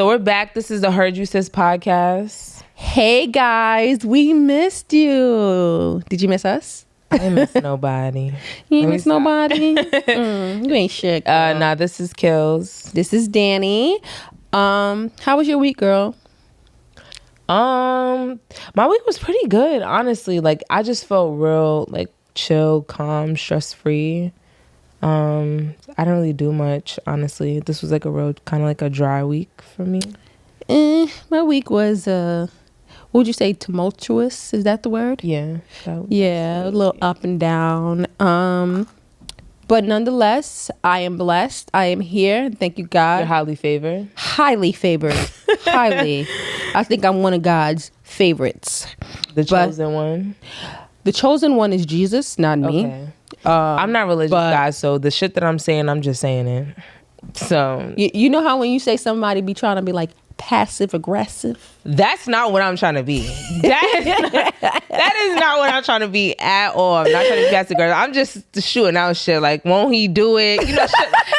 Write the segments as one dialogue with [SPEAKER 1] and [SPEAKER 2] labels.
[SPEAKER 1] So we're back. This is the Heard You Sis podcast.
[SPEAKER 2] Hey guys, we missed you. Did you miss us?
[SPEAKER 1] I ain't miss nobody.
[SPEAKER 2] You ain't miss nobody? You ain't shit, girl.
[SPEAKER 1] Nah, this is Kilz.
[SPEAKER 2] This is Dany. How was your week, girl?
[SPEAKER 1] My week was pretty good, honestly. Like, I just felt real, like, chill, calm, stress-free. I didn't really do much, honestly. This was like a real kind of like a dry week for me.
[SPEAKER 2] My week was what would you say, tumultuous? Is that the word?
[SPEAKER 1] Yeah.
[SPEAKER 2] Yeah, a little up and down. But nonetheless, I am blessed. I am here. Thank you, God.
[SPEAKER 1] You're highly favored.
[SPEAKER 2] Highly favored. Highly. I think I'm one of God's favorites.
[SPEAKER 1] The chosen one.
[SPEAKER 2] The chosen one is Jesus, not me.
[SPEAKER 1] Okay. I'm not religious, guys, so the shit that I'm saying, I'm just saying it. So
[SPEAKER 2] you know how when you say somebody be trying to be like passive aggressive?
[SPEAKER 1] That's not what I'm trying to be. That is not what I'm trying to be at all. I'm not trying to be passive aggressive. I'm just shooting out shit like, won't he do it? You know,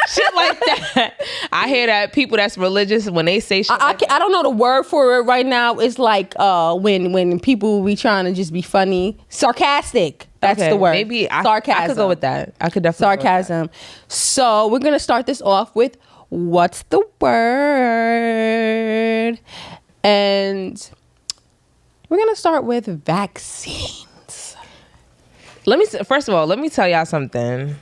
[SPEAKER 1] shit like that. I hear that people that's religious, when they say shit
[SPEAKER 2] I don't know the word for it right now. It's like when people be trying to just be funny, sarcastic. That's the word.
[SPEAKER 1] Maybe
[SPEAKER 2] sarcasm.
[SPEAKER 1] I could go with that. I could definitely
[SPEAKER 2] sarcasm. So we're gonna start this off with what's the word, and we're gonna start with vaccines.
[SPEAKER 1] First of all, let me tell y'all something.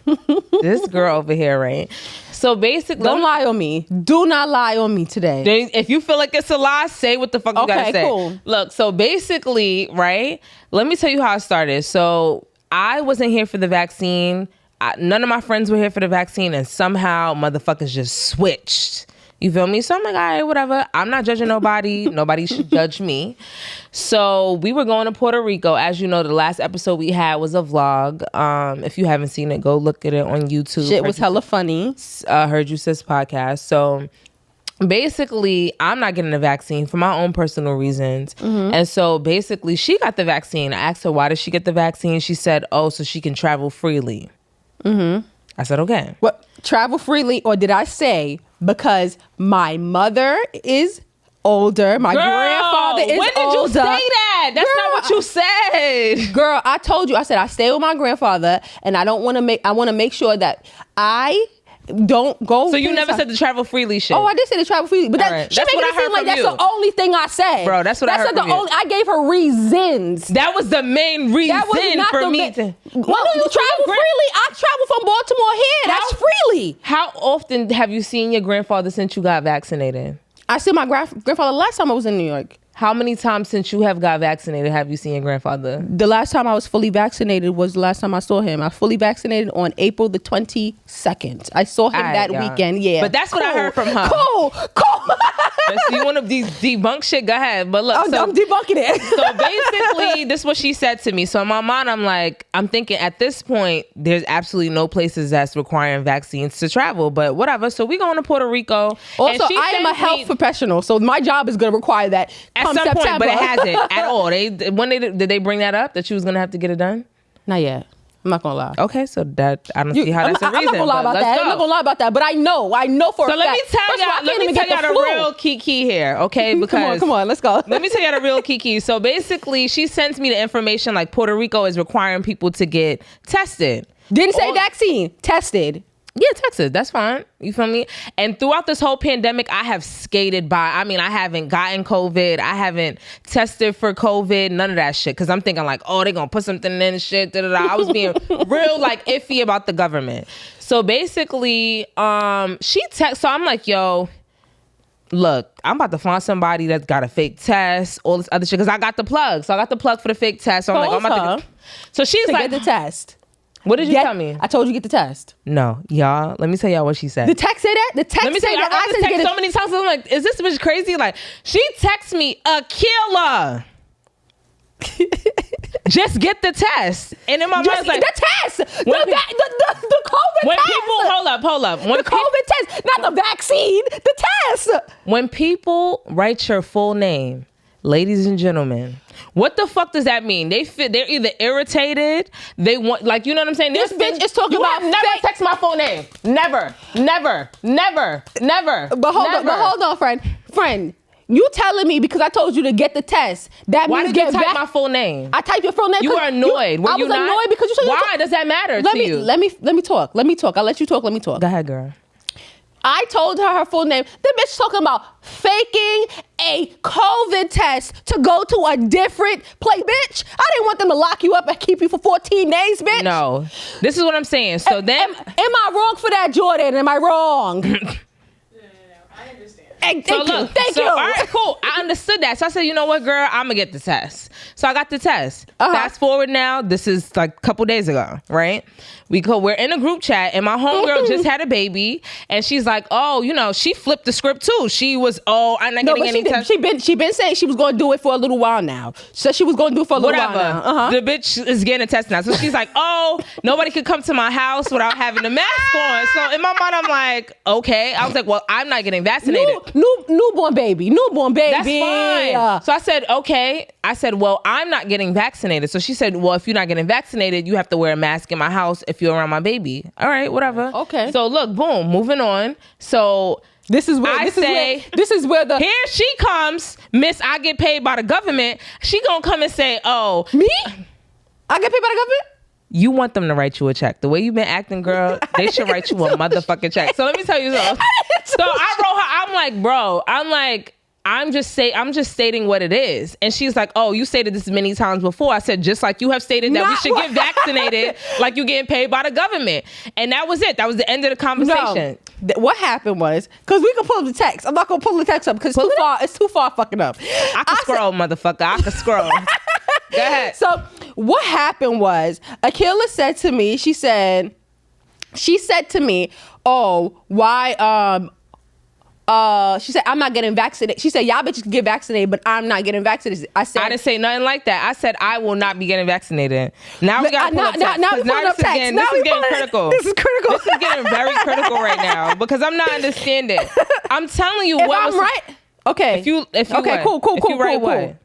[SPEAKER 1] This girl over here, right? So basically,
[SPEAKER 2] don't lie on me. Do not lie on me today.
[SPEAKER 1] If you feel like it's a lie, say what the fuck you gotta say. Cool. Look, so basically, right? Let me tell you how it started. So I wasn't here for the vaccine. None of my friends were here for the vaccine, and somehow motherfuckers just switched. You feel me? So I'm like, all right, whatever. I'm not judging nobody. Nobody should judge me. So we were going to Puerto Rico. As you know, the last episode we had was a vlog. If you haven't seen it, go look at it on YouTube.
[SPEAKER 2] Shit was hella funny.
[SPEAKER 1] Heard You Sis podcast. So basically, I'm not getting the vaccine for my own personal reasons. Mm-hmm. And so basically, she got the vaccine. I asked her, why did she get the vaccine? She said, oh, so she can travel freely. Mm-hmm. I said, okay.
[SPEAKER 2] What, travel freely, or did I say because my mother is older, my grandfather is older?
[SPEAKER 1] When did you say that? That's not what you said.
[SPEAKER 2] Girl, I told you. I said I stay with my grandfather, and I want to make sure that I don't go.
[SPEAKER 1] So you never said the travel freely shit?
[SPEAKER 2] Oh, I did say the travel freely, but she
[SPEAKER 1] that's
[SPEAKER 2] making
[SPEAKER 1] what
[SPEAKER 2] it seem like that's
[SPEAKER 1] you.
[SPEAKER 2] the only thing I said.
[SPEAKER 1] Bro, that's what I heard from you.
[SPEAKER 2] I gave her reasons.
[SPEAKER 1] That was the main reason for me to.
[SPEAKER 2] Well, you travel freely. I travel from Baltimore here. That's freely.
[SPEAKER 1] How often have you seen your grandfather since you got vaccinated?
[SPEAKER 2] I see my grandfather last time I was in New York.
[SPEAKER 1] How many times since you have got vaccinated have you seen your grandfather?
[SPEAKER 2] The last time I was fully vaccinated was the last time I saw him. I fully vaccinated on April the 22nd. I saw him that weekend. Yeah.
[SPEAKER 1] But that's what I heard from her.
[SPEAKER 2] Cool.
[SPEAKER 1] So you want to debunk shit? Go ahead. But look,
[SPEAKER 2] I'm debunking it.
[SPEAKER 1] So basically, this is what she said to me. So in my mind, I'm thinking at this point, there's absolutely no places that's requiring vaccines to travel. But whatever. So we going to Puerto Rico.
[SPEAKER 2] Also, I am a health professional, so my job is going to require that.
[SPEAKER 1] At some
[SPEAKER 2] September.
[SPEAKER 1] point, but it hasn't at all. Did they bring that up that you was gonna have to get it done?
[SPEAKER 2] Not yet. I'm not gonna lie.
[SPEAKER 1] Okay, so that I don't see how that's a reason.
[SPEAKER 2] I'm not gonna lie about that. I'm not gonna lie about that. But I know for a fact.
[SPEAKER 1] Let me tell y'all the real key here, okay? Because
[SPEAKER 2] come on, let's go.
[SPEAKER 1] Let me tell y'all the real key. So basically, she sends me the information like Puerto Rico is requiring people to get tested.
[SPEAKER 2] Didn't say vaccine. Tested.
[SPEAKER 1] Yeah, Texas. That's fine. You feel me? And throughout this whole pandemic, I have skated by. I mean, I haven't gotten COVID. I haven't tested for COVID. None of that shit. Because I'm thinking like, oh, they going to put something in and shit. Da, da, da. I was being real like iffy about the government. So basically, so I'm like, yo, look, I'm about to find somebody that's got a fake test, all this other shit. Because I got the plug. So I got the plug for the fake test. So I'm like, I'm about to. So she's like,
[SPEAKER 2] get the test.
[SPEAKER 1] What did you tell me?
[SPEAKER 2] I told you get the test.
[SPEAKER 1] No, y'all. Let me tell y'all what she said.
[SPEAKER 2] The text say that? The text
[SPEAKER 1] let me say that. I read this text so many times. I'm like, is this bitch crazy? Like, she texts me a killer. Just get the test. And in my mind, like
[SPEAKER 2] the test. The COVID test.
[SPEAKER 1] Hold up.
[SPEAKER 2] The COVID test, not the vaccine. The test.
[SPEAKER 1] When people write your full name, Ladies and gentlemen, what the fuck does that mean? They're either irritated, they want, like, you know what I'm saying?
[SPEAKER 2] This bitch is talking about
[SPEAKER 1] never text my full name. Never.
[SPEAKER 2] But hold on, friend. You telling me because I told you to get the test.
[SPEAKER 1] Why did you type my full name?
[SPEAKER 2] I typed your full name.
[SPEAKER 1] You were annoyed.
[SPEAKER 2] I was annoyed because you said.
[SPEAKER 1] Why does that matter to you?
[SPEAKER 2] Let me talk. I'll let you talk. Let me talk.
[SPEAKER 1] Go ahead, girl.
[SPEAKER 2] I told her full name. The bitch talking about faking a COVID test to go to a different place. Bitch, I didn't want them to lock you up and keep you for 14 days, bitch.
[SPEAKER 1] No. This is what I'm saying. So then...
[SPEAKER 2] Am I wrong for that, Jordan? Am I wrong?
[SPEAKER 3] No, I understand.
[SPEAKER 2] Thank you.
[SPEAKER 1] All right, cool. I understood that. So I said, you know what, girl? I'm going to get the test. So I got the test. Fast forward now. This is like a couple days ago, right? We're in a group chat and my homegirl just had a baby and she's like, oh, you know, she flipped the script too. She was, I'm not getting any tests.
[SPEAKER 2] She been saying she was going to do it for a little while now. So she was going to do it for a little while now.
[SPEAKER 1] The bitch is getting a test now. So she's like, oh, nobody could come to my house without having a mask on. So in my mind, I'm like, okay. I was like, well, I'm not getting vaccinated.
[SPEAKER 2] Newborn baby.
[SPEAKER 1] That's fine. So I said, okay. I said, well, I'm not getting vaccinated. So she said, well, if you're not getting vaccinated, you have to wear a mask in my house if you're around my baby. All right, whatever.
[SPEAKER 2] Okay.
[SPEAKER 1] So look, boom, moving on. So
[SPEAKER 2] this is where the
[SPEAKER 1] here she comes, Miss, I get paid by the government. She gonna come and say, oh,
[SPEAKER 2] me? I get paid by the government?
[SPEAKER 1] You want them to write you a check. The way you've been acting, girl, they should write you a motherfucking check. So let me tell you something. So I wrote her, I'm like, bro, I'm just stating what it is. And she's like, oh, you stated this many times before. I said, just like you have stated that we should get vaccinated like you're getting paid by the government. And that was it. That was the end of the conversation.
[SPEAKER 2] No. What happened was, because we can pull the text. I'm not going to pull the text up because it's too far fucking up.
[SPEAKER 1] I can scroll, motherfucker. I can scroll. Go ahead.
[SPEAKER 2] So what happened was, Akila said to me, she said to me, oh, why, she said, I'm not getting vaccinated. She said, y'all bitches get vaccinated, but I'm not getting vaccinated. I didn't
[SPEAKER 1] say nothing like that. I said, I will not be getting vaccinated. Now we got to pull up text.
[SPEAKER 2] Now this is getting
[SPEAKER 1] critical.
[SPEAKER 2] This is critical.
[SPEAKER 1] This is getting very critical right now because I'm not understanding. I'm telling you
[SPEAKER 2] I'm right. Okay.
[SPEAKER 1] If you
[SPEAKER 2] okay, cool.
[SPEAKER 1] What?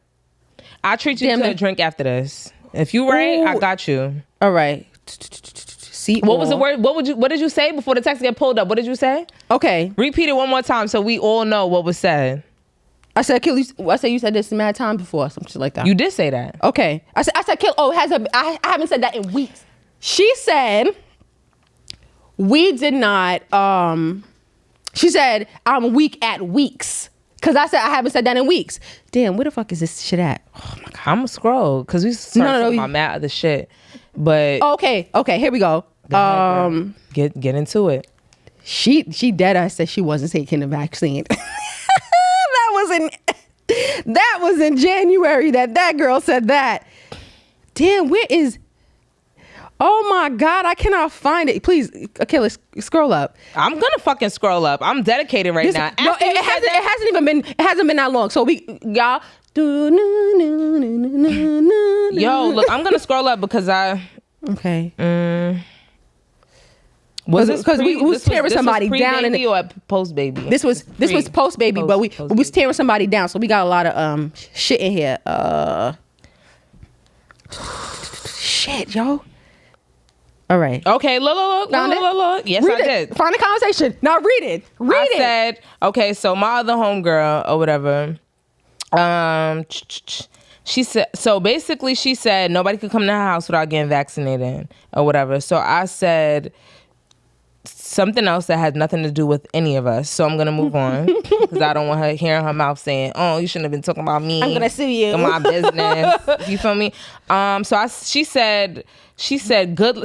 [SPEAKER 1] I'll treat you to a drink after this. If you right, I got you.
[SPEAKER 2] All right.
[SPEAKER 1] What was the word? What did you say before the text get pulled up? What did you say?
[SPEAKER 2] Okay.
[SPEAKER 1] Repeat it one more time so we all know what was said.
[SPEAKER 2] I said, Kill, you said this mad time before, some shit like that.
[SPEAKER 1] You did say that.
[SPEAKER 2] Okay. I said, Kill, I haven't said that in weeks. She said, we did not, she said, I'm weak at weeks. Because I said, I haven't said that in weeks. Damn, where the fuck is this shit at? Oh my God.
[SPEAKER 1] I'm going to scroll because we started talking about mad other shit. But.
[SPEAKER 2] Okay, here we go.
[SPEAKER 1] Get into it.
[SPEAKER 2] She dead ass said she wasn't taking the vaccine. That was in January that girl said that. Damn, where is? Oh my God, I cannot find it. Please, okay, let's scroll up.
[SPEAKER 1] I'm gonna fucking scroll up. I'm dedicated now.
[SPEAKER 2] No, it hasn't been that long. So y'all.
[SPEAKER 1] Yo, look, I'm gonna scroll up because
[SPEAKER 2] Okay.
[SPEAKER 1] Was this
[SPEAKER 2] because we was tearing somebody down
[SPEAKER 1] in or post baby?
[SPEAKER 2] This was post baby, but we was tearing somebody down, so we got a lot of shit in here. Shit, yo. All right.
[SPEAKER 1] Okay, look. Yes, I did.
[SPEAKER 2] Find the conversation. Now read it. I
[SPEAKER 1] said, okay, so my other homegirl or whatever, she said, so basically she said nobody could come to her house without getting vaccinated or whatever. So I said something else that has nothing to do with any of us. So I'm going to move on because I don't want her hearing her mouth saying, oh, you shouldn't have been talking about me.
[SPEAKER 2] I'm going to sue you.
[SPEAKER 1] In my business. You feel me? She said good.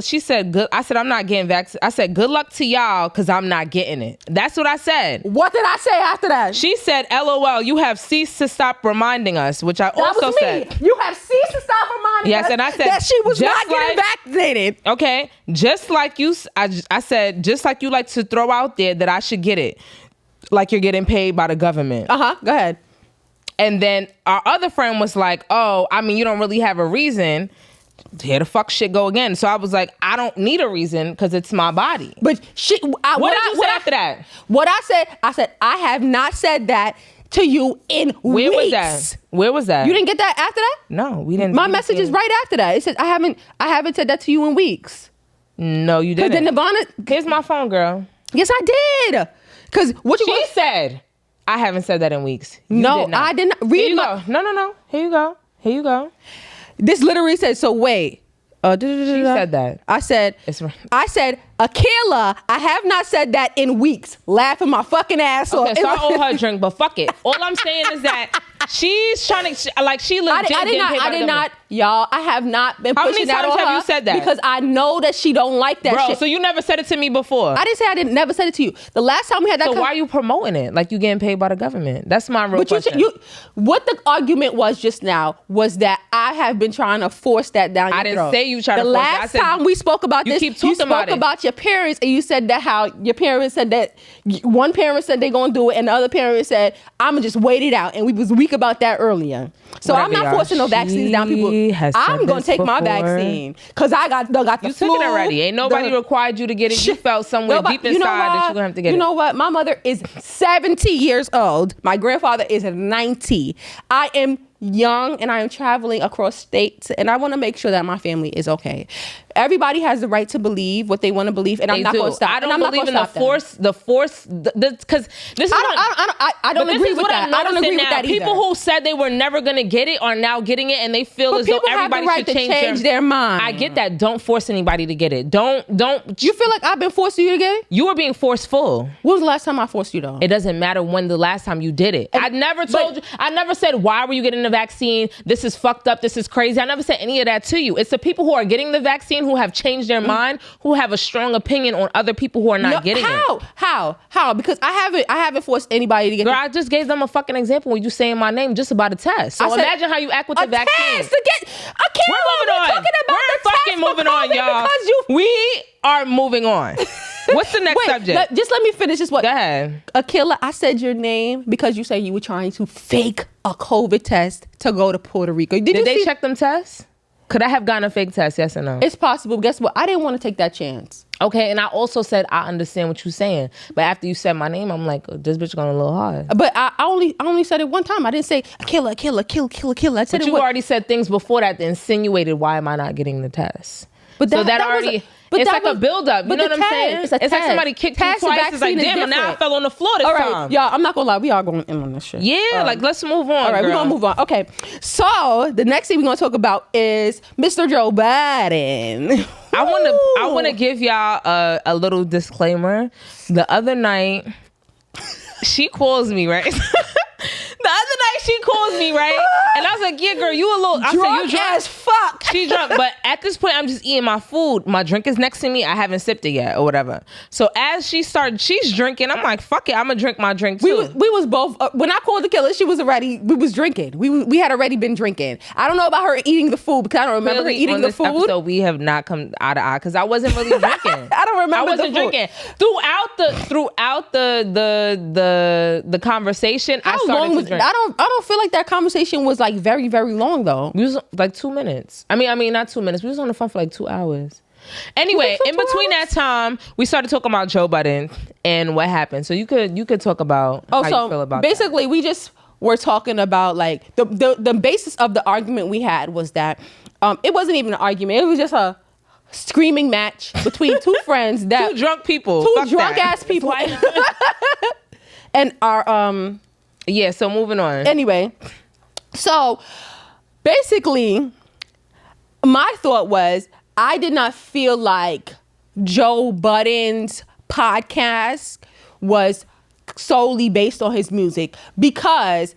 [SPEAKER 1] I said, I'm not getting vaccinated. I said, good luck to y'all because I'm not getting it. That's what I said.
[SPEAKER 2] What did I say after that?
[SPEAKER 1] She said, LOL, you have ceased to stop reminding us, which I also said.
[SPEAKER 2] You have ceased to stop reminding us.
[SPEAKER 1] Yes, and I said
[SPEAKER 2] that she was not getting vaccinated.
[SPEAKER 1] Okay, just like you, I said, just like you like to throw out there that I should get it, like you're getting paid by the government.
[SPEAKER 2] Go ahead.
[SPEAKER 1] And then our other friend was like, oh, I mean, you don't really have a reason. Here the fuck shit go again. So I was like, I don't need a reason because it's my body.
[SPEAKER 2] But
[SPEAKER 1] what did you say after that?
[SPEAKER 2] What I said, I have not said that to you in
[SPEAKER 1] Where
[SPEAKER 2] weeks.
[SPEAKER 1] was that? Where was that?
[SPEAKER 2] You didn't get that after that?
[SPEAKER 1] No, we didn't.
[SPEAKER 2] My message is right after that. It says I haven't said that to you in weeks.
[SPEAKER 1] No, you
[SPEAKER 2] Because
[SPEAKER 1] didn't.
[SPEAKER 2] then Nirvana.
[SPEAKER 1] Here's my phone, girl.
[SPEAKER 2] Yes, I did. Because what you
[SPEAKER 1] She said, I haven't said that in weeks. You
[SPEAKER 2] No,
[SPEAKER 1] did not.
[SPEAKER 2] I did not.
[SPEAKER 1] Here
[SPEAKER 2] Read
[SPEAKER 1] you
[SPEAKER 2] my.
[SPEAKER 1] go. No. Here you go.
[SPEAKER 2] This literally said. So wait.
[SPEAKER 1] She said that.
[SPEAKER 2] I said.
[SPEAKER 1] It's right.
[SPEAKER 2] I said, Akila, I have not said that in weeks. Laughing my fucking ass off.
[SPEAKER 1] Okay, so I owe her a drink, but fuck it. All I'm saying is that she's trying to, she legit
[SPEAKER 2] I did not, y'all. I have not been
[SPEAKER 1] How
[SPEAKER 2] pushing
[SPEAKER 1] many
[SPEAKER 2] that
[SPEAKER 1] times
[SPEAKER 2] on
[SPEAKER 1] have
[SPEAKER 2] her
[SPEAKER 1] you said that?
[SPEAKER 2] because I know that she don't like that
[SPEAKER 1] Bro,
[SPEAKER 2] shit.
[SPEAKER 1] so you never said it to me before.
[SPEAKER 2] I didn't say I didn't never said it to you. The last time we had that.
[SPEAKER 1] So why are you promoting it? Like you getting paid by the government? That's my real question.
[SPEAKER 2] What the argument was just now was that I have been trying to force that down your
[SPEAKER 1] I didn't
[SPEAKER 2] throat.
[SPEAKER 1] say you tried to
[SPEAKER 2] the
[SPEAKER 1] force it. I
[SPEAKER 2] last
[SPEAKER 1] said
[SPEAKER 2] time we spoke about
[SPEAKER 1] you
[SPEAKER 2] this,
[SPEAKER 1] keep talking
[SPEAKER 2] you spoke
[SPEAKER 1] about it.
[SPEAKER 2] about your parents and you said that how your parents said that one parent said they're gonna do it and the other parent said I'm gonna just wait it out, and we was weak about that earlier. So
[SPEAKER 1] Whatever,
[SPEAKER 2] I'm not
[SPEAKER 1] y'all.
[SPEAKER 2] forcing no vaccines down people. I'm gonna take my
[SPEAKER 1] before.
[SPEAKER 2] vaccine because I got the
[SPEAKER 1] You
[SPEAKER 2] flu.
[SPEAKER 1] took it already. Ain't nobody required you to get it. You felt somewhere deep inside that you're gonna have to get it.
[SPEAKER 2] You know what? My mother is 70 years old. My grandfather is 90. I am young and I am traveling across states, and I want to make sure that my family is okay. Everybody has the right to believe what they want to believe, and I'm not going to stop.
[SPEAKER 1] I don't believe in the force, because this is
[SPEAKER 2] I don't agree with that. I don't agree with that either.
[SPEAKER 1] People who said they were never going to get it are now getting it, and they feel as though everybody should change
[SPEAKER 2] their mind.
[SPEAKER 1] I get that. Don't force anybody to get it. Don't.
[SPEAKER 2] You feel like I've been forcing you to get it?
[SPEAKER 1] You were being forceful.
[SPEAKER 2] When was the last time I forced you though?
[SPEAKER 1] It doesn't matter when the last time you did it. I never told you. I never said, why were you getting the vaccine? This is fucked up. This is crazy. I never said any of that to you. It's the people who are getting the vaccine who have changed their mind, who have a strong opinion on other people who are not getting it.
[SPEAKER 2] How? Because I haven't forced anybody to get
[SPEAKER 1] Girl, I just gave them a fucking example when you saying my name just about a test. So imagine how you act with the vaccine.
[SPEAKER 2] Test to get,
[SPEAKER 1] We're moving on. We're fucking moving on, y'all. We are moving on. What's the next subject?
[SPEAKER 2] Just let me finish this. What?
[SPEAKER 1] Go ahead.
[SPEAKER 2] Akila, I said your name because you said you were trying to fake a COVID test to go to Puerto Rico.
[SPEAKER 1] Did they check them tests? Could I have gotten a fake test? Yes or no?
[SPEAKER 2] It's possible. Guess what? I didn't want to take that chance.
[SPEAKER 1] Okay, and I also said I understand what you're saying, but after you said my name, I'm like, oh, this bitch going a little hard.
[SPEAKER 2] But I only said it one time. I didn't say kill. I said
[SPEAKER 1] but you already said things before that insinuated why am I not getting the test? But that already. It's like a build-up. You know what I'm saying? It's like somebody kicked you twice. It's like, damn, now I fell on the floor this time.
[SPEAKER 2] All right, y'all, I'm not going to lie. We are going in on this shit.
[SPEAKER 1] Yeah, like, let's move on,
[SPEAKER 2] all right, we're going to move on. Okay, so the next thing we're going to talk about is Mr. Joe Budden.
[SPEAKER 1] I want to give y'all a little disclaimer. The other night, she calls me, right? The other night she calls me, right? And I was like, yeah, girl, you a little... I
[SPEAKER 2] drunk
[SPEAKER 1] said, you drunk
[SPEAKER 2] as fuck.
[SPEAKER 1] She drunk. But at this point, I'm just eating my food. My drink is next to me. I haven't sipped it yet or whatever. So as she's drinking. I'm like, fuck it. I'm going to drink my drink too.
[SPEAKER 2] We was both... when I called the killer, we was drinking. We had already been drinking. I don't know about her eating the food because I don't remember her eating the food.
[SPEAKER 1] Episode, we have not come eye to eye because I wasn't really drinking.
[SPEAKER 2] I don't remember.
[SPEAKER 1] I wasn't drinking. Throughout the conversation, I started to drink.
[SPEAKER 2] I don't feel like that conversation was like very, very long though.
[SPEAKER 1] We was like 2 minutes. I mean not 2 minutes. We was on the phone for like 2 hours. Anyway, in between that time, we started talking about Joe Budden and what happened. So you could talk about how you feel about
[SPEAKER 2] basically, we just were talking about like the basis of the argument we had was that it wasn't even an argument. It was just a screaming match between two friends that
[SPEAKER 1] two drunk people,
[SPEAKER 2] ass people, and our
[SPEAKER 1] yeah. So moving on.
[SPEAKER 2] Anyway, so basically, my thought was I did not feel like Joe Budden's podcast was solely based on his music because,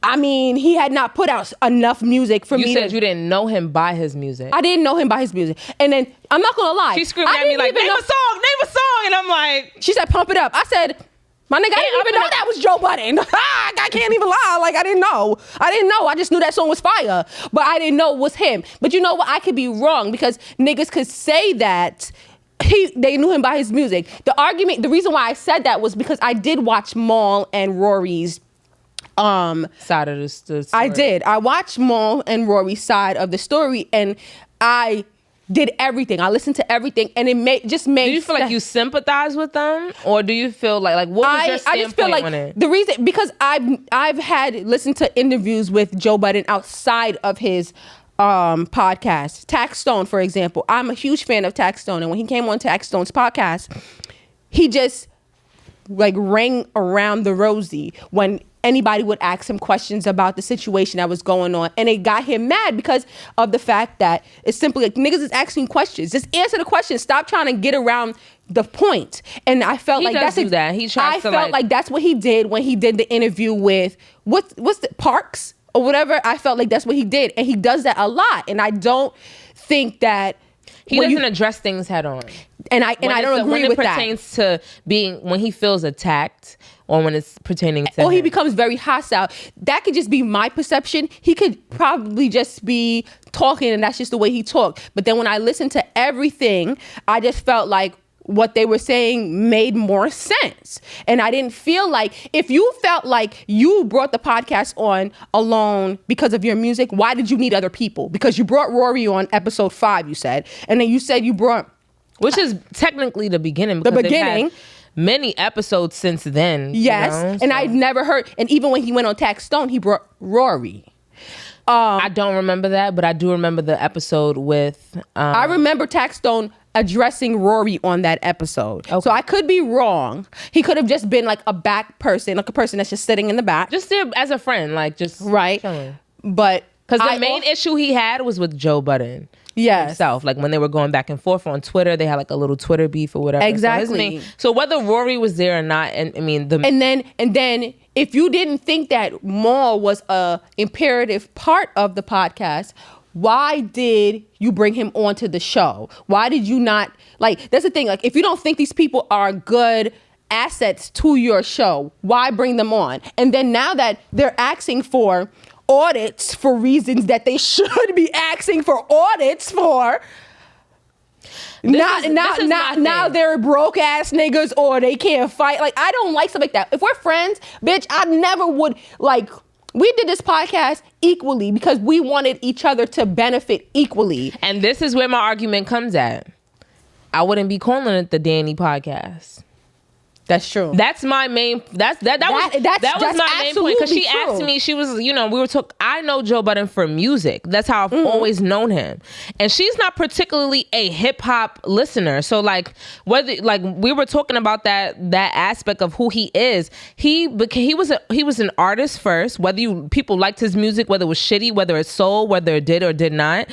[SPEAKER 2] I mean, he had not put out enough music for me.
[SPEAKER 1] You said you didn't know him by his music.
[SPEAKER 2] I didn't know him by his music. And then, I'm not going to lie.
[SPEAKER 1] She screamed at me like, name a song. And I'm like...
[SPEAKER 2] She said, pump it up. I said... My nigga, I didn't even know that was Joe Budden. I can't even lie. Like, I didn't know. I just knew that song was fire. But I didn't know it was him. But you know what? I could be wrong because niggas could say that they knew him by his music. The reason why I said that was because I did watch Maul and Rory's
[SPEAKER 1] side of the story.
[SPEAKER 2] I did. I watched Maul and Rory's side of the story, and I did everything. I listened to everything, and it just made.
[SPEAKER 1] Do you feel like you sympathize with them, or do you feel like what was your standpoint
[SPEAKER 2] I just feel like
[SPEAKER 1] on it?
[SPEAKER 2] the reason, because I've had listened to interviews with Joe Budden outside of his podcast. Tax Stone, for example. I'm a huge fan of Tax Stone, and when he came on Tax Stone's podcast, he just like rang around the rosy when anybody would ask him questions about the situation that was going on, and it got him mad because of the fact that it's simply like, niggas is asking questions. Just answer the question. Stop trying to get around the point. And I felt like that's
[SPEAKER 1] that. He tries
[SPEAKER 2] I felt like that's what he did when he did the interview with what's the Parks or whatever. I felt like that's what he did, and he does that a lot. And I don't think that
[SPEAKER 1] he doesn't address things head on.
[SPEAKER 2] And I don't agree with that.
[SPEAKER 1] When it pertains to when he feels attacked, or when it's pertaining to
[SPEAKER 2] he becomes very hostile. That could just be my perception. He could probably just be talking, and that's just the way he talked. But then when I listened to everything, I just felt like what they were saying made more sense. And I didn't feel like, if you felt like you brought the podcast on alone because of your music, why did you need other people? Because you brought Rory on episode 5, you said. And then you said you brought...
[SPEAKER 1] Which is technically the beginning. Because they've had many episodes since then.
[SPEAKER 2] Yes.
[SPEAKER 1] You know,
[SPEAKER 2] and I'd never heard... And even when he went on Tax Stone, he brought Rory.
[SPEAKER 1] I don't remember that, but I do remember the episode with...
[SPEAKER 2] I remember Tax Stone addressing Rory on that episode. Okay. So I could be wrong. He could have just been like a back person, like a person that's just sitting in the back.
[SPEAKER 1] Just there as a friend, like just
[SPEAKER 2] right.
[SPEAKER 1] chilling.
[SPEAKER 2] But
[SPEAKER 1] because the main issue he had was with Joe Budden. Himself. Like when they were going back and forth on Twitter, they had like a little Twitter beef or whatever.
[SPEAKER 2] Exactly.
[SPEAKER 1] So whether Rory was there or not, and I mean
[SPEAKER 2] and then if you didn't think that Maul was a imperative part of the podcast, why did you bring him onto the show? Why did you not, like, that's the thing, like, if you don't think these people are good assets to your show, why bring them on? And then now that they're asking for audits for reasons that they should be asking for audits for, now they're broke ass niggas or they can't fight. Like, I don't like stuff like that. If we're friends, bitch, I never would, like, we did this podcast equally because we wanted each other to benefit equally.
[SPEAKER 1] And this is where my argument comes at. I wouldn't be calling it the Dany podcast.
[SPEAKER 2] That's true.
[SPEAKER 1] That's my main. That was my main point, because she asked me. She was, we were talking. I know Joe Budden for music. That's how I've always known him, and she's not particularly a hip hop listener. So like whether like we were talking about that aspect of who he is. He was an artist first. Whether people liked his music, whether it was shitty, whether it's soul, whether it did or did not.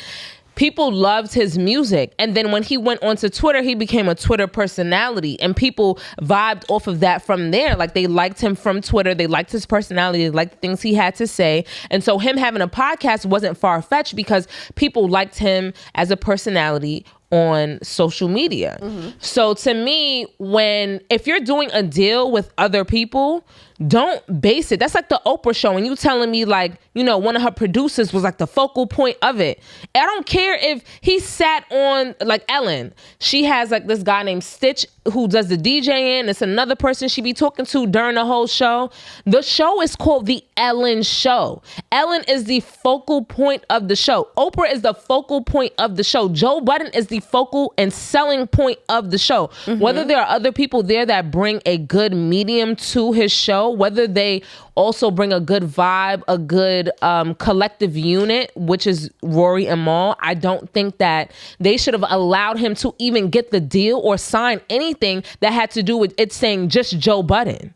[SPEAKER 1] People loved his music. And then when he went onto Twitter, he became a Twitter personality, and people vibed off of that from there. Like, they liked him from Twitter. They liked his personality. They liked the things he had to say. And so him having a podcast wasn't far-fetched because people liked him as a personality on social media. So to me, if you're doing a deal with other people, don't base it. That's like the Oprah show, and you telling me like, one of her producers was like the focal point of it. I don't care if he sat on like Ellen. She has like this guy named Stitch who does the DJing. It's another person she be talking to during the whole show. The show is called The Ellen Show. Ellen is the focal point of the show. Oprah is the focal point of the show. Joe Budden is the focal and selling point of the show. Whether there are other people there that bring a good medium to his show, whether they also bring a good vibe, a good collective unit, which is Rory and Maul, I don't think that they should have allowed him to even get the deal or sign anything that had to do with it saying just Joe Budden.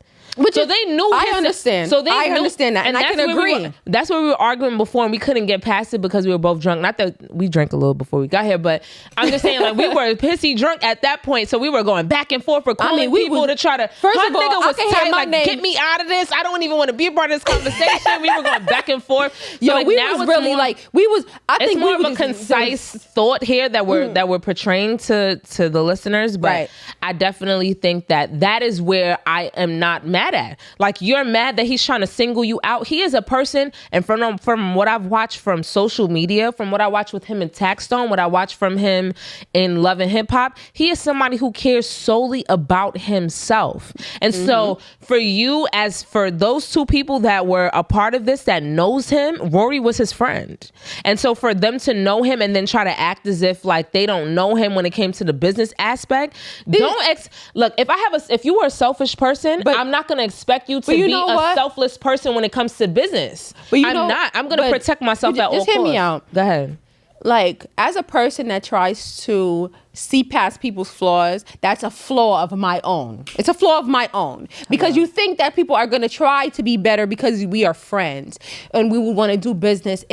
[SPEAKER 1] So they knew.
[SPEAKER 2] I understand. So I understand that, and I can agree.
[SPEAKER 1] That's where we were arguing before, and we couldn't get past it because we were both drunk. Not that we drank a little before we got here, but I'm just saying, like, we were pissy drunk at that point, so we were going back and forth for calling people to try to.
[SPEAKER 2] First of all,
[SPEAKER 1] nigga was tight, like, get me out of this. I don't even want to be a part of this conversation. We were going back and forth. So like,
[SPEAKER 2] we
[SPEAKER 1] now
[SPEAKER 2] was really more, like we was. I think
[SPEAKER 1] more of a concise thought here that we're portraying to the listeners, but I definitely think that is where I am not mad mad at. Like, you're mad that he's trying to single you out. He is a person, and from what I've watched from social media, from what I watched with him in Taxstone, what I watched from him in Love and Hip Hop, he is somebody who cares solely about himself. And so for those two people that were a part of this that knows him, Rory was his friend. And so for them to know him and then try to act as if like they don't know him when it came to the business aspect, look, if you were a selfish person, I'm not going to expect you to be a selfless person when it comes to business. I'm going to protect myself at all costs.
[SPEAKER 2] Just hear me out.
[SPEAKER 1] Go ahead.
[SPEAKER 2] Like, as a person that tries to see past people's flaws, that's a flaw of my own. It's a flaw of my own. Because you think that people are going to try to be better because we are friends and we would want to do business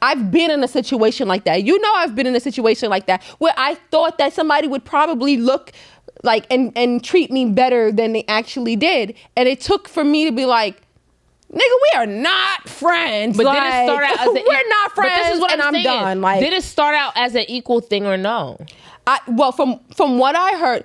[SPEAKER 2] I've been in a situation like that. I've been in a situation like that where I thought that somebody would probably look like and treat me better than they actually did. And it took for me to be like, nigga, we are not friends.
[SPEAKER 1] But did it start out as
[SPEAKER 2] we're not friends?
[SPEAKER 1] But this is what
[SPEAKER 2] and
[SPEAKER 1] I'm saying.
[SPEAKER 2] Done. Like,
[SPEAKER 1] did it start out as an equal thing or no?
[SPEAKER 2] From what I heard,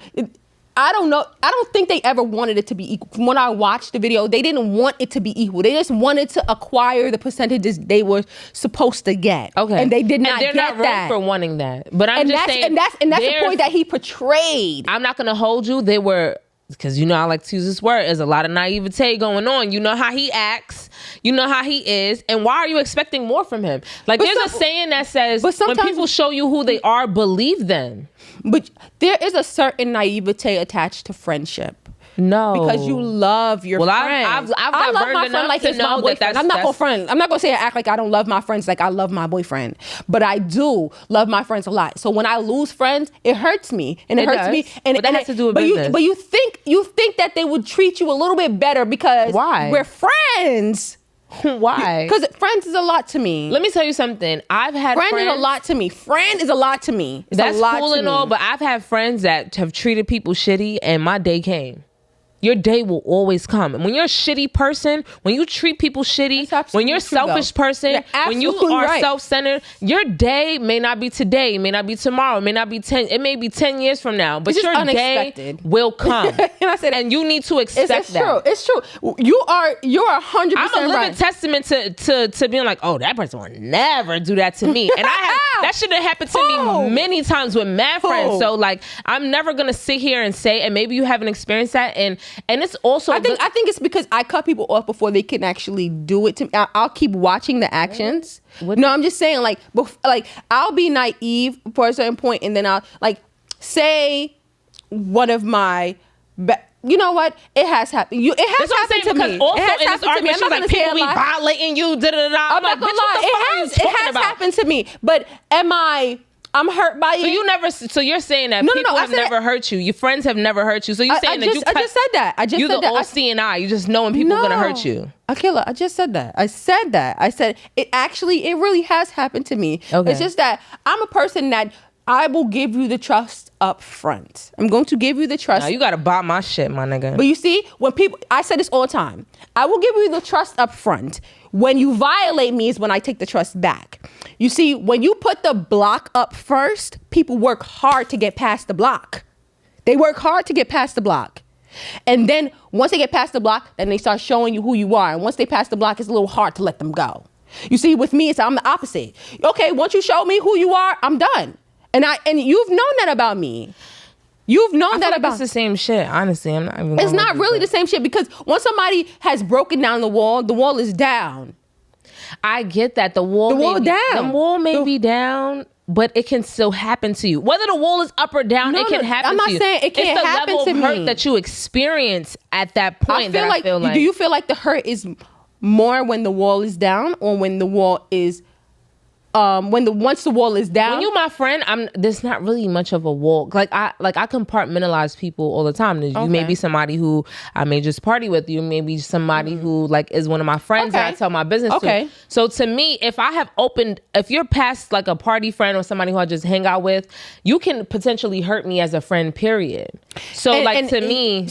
[SPEAKER 2] I don't know. I don't think they ever wanted it to be equal. From when I watched the video, they didn't want it to be equal. They just wanted to acquire the percentages they were supposed to get.
[SPEAKER 1] Okay,
[SPEAKER 2] and they did not get that.
[SPEAKER 1] They're not wrong for wanting that. But I'm just saying,
[SPEAKER 2] and that's the point that he portrayed.
[SPEAKER 1] I'm not gonna hold you. They were. Because I like to use this word. There's a lot of naivete going on. You know how he acts. You know how he is. And why are you expecting more from him? Like, there's a saying that says, when people show you who they are, believe them.
[SPEAKER 2] But there is a certain naivete attached to friendship.
[SPEAKER 1] No,
[SPEAKER 2] because you love your friend.
[SPEAKER 1] I've got
[SPEAKER 2] love my friend like it's my boyfriend. I'm not gonna say I act like I don't love my friends like I love my boyfriend, but I do love my friends a lot. So when I lose friends, it hurts me, and it hurts me. And
[SPEAKER 1] that has to do with business.
[SPEAKER 2] But you think that they would treat you a little bit better because we're friends.
[SPEAKER 1] Why?
[SPEAKER 2] Because friends is a lot to me.
[SPEAKER 1] Let me tell you something. I've had friends.
[SPEAKER 2] Friend is a lot to me. Friend is a lot to me.
[SPEAKER 1] That's cool and all, but I've had friends that have treated people shitty, and my day came. Your day will always come. And when you're a shitty person, when you treat people shitty, when you're a selfish person, when you are self-centered, your day may not be today, it may not be tomorrow, it may be 10 years from now, but your day will come. And you need to expect that.
[SPEAKER 2] It's true. You're 100%
[SPEAKER 1] I'm a living testament to being like, oh, that person will never do that to me. And that should have happened to me many times with mad friends. So like, I'm never gonna sit here and say, and maybe you haven't experienced that, and it's also
[SPEAKER 2] I think it's because I cut people off before they can actually do it to me. I'll keep watching the actions. No, I'm just saying, like I'll be naive for a certain point, and then I'll like say one of my you know what? It has happened. It has happened to me.
[SPEAKER 1] Also, in this argument, she's like, people be violating you. I'm
[SPEAKER 2] not gonna lie. It has happened to me. But I'm hurt by it.
[SPEAKER 1] So you're saying that people have never hurt you. Your friends have never hurt you. So you're saying
[SPEAKER 2] I just said that.
[SPEAKER 1] You're the all-seeing eye. You just know when people are going to hurt you.
[SPEAKER 2] Akila, I just said that. I said it really has happened to me.
[SPEAKER 1] Okay.
[SPEAKER 2] It's just that I'm a person that I will give you the trust up front. I'm going to give you the trust.
[SPEAKER 1] Now you got to buy my shit, my nigga.
[SPEAKER 2] But you see, I say this all the time. I will give you the trust up front. When you violate me is when I take the trust back. You see, when you put the block up first, people work hard to get past the block. They work hard to get past the block. And then once they get past the block, then they start showing you who you are. And once they pass the block, it's a little hard to let them go. You see, with me, I'm the opposite. Okay, once you show me who you are, I'm done. And you've known that about me. You've known that about.
[SPEAKER 1] It's the same shit. Honestly, I'm not even.
[SPEAKER 2] It's not really the same shit because once somebody has broken down the wall is down.
[SPEAKER 1] I get that the wall may be down, but it can still happen to you. Whether the wall is up or down, it can happen to you.
[SPEAKER 2] I'm not saying it can't happen to me.
[SPEAKER 1] It's the level of hurt that you experience at that point. I feel like.
[SPEAKER 2] Do you feel like the hurt is more when the wall is down or when the wall is? Once the wall is down.
[SPEAKER 1] When you my friend, there's not really much of a wall. Like I compartmentalize people all the time. You may be somebody who I may just party with. You may be somebody who like is one of my friends that I tell my business to. So to me, if you're past like a party friend or somebody who I just hang out with, you can potentially hurt me as a friend, period. So to me,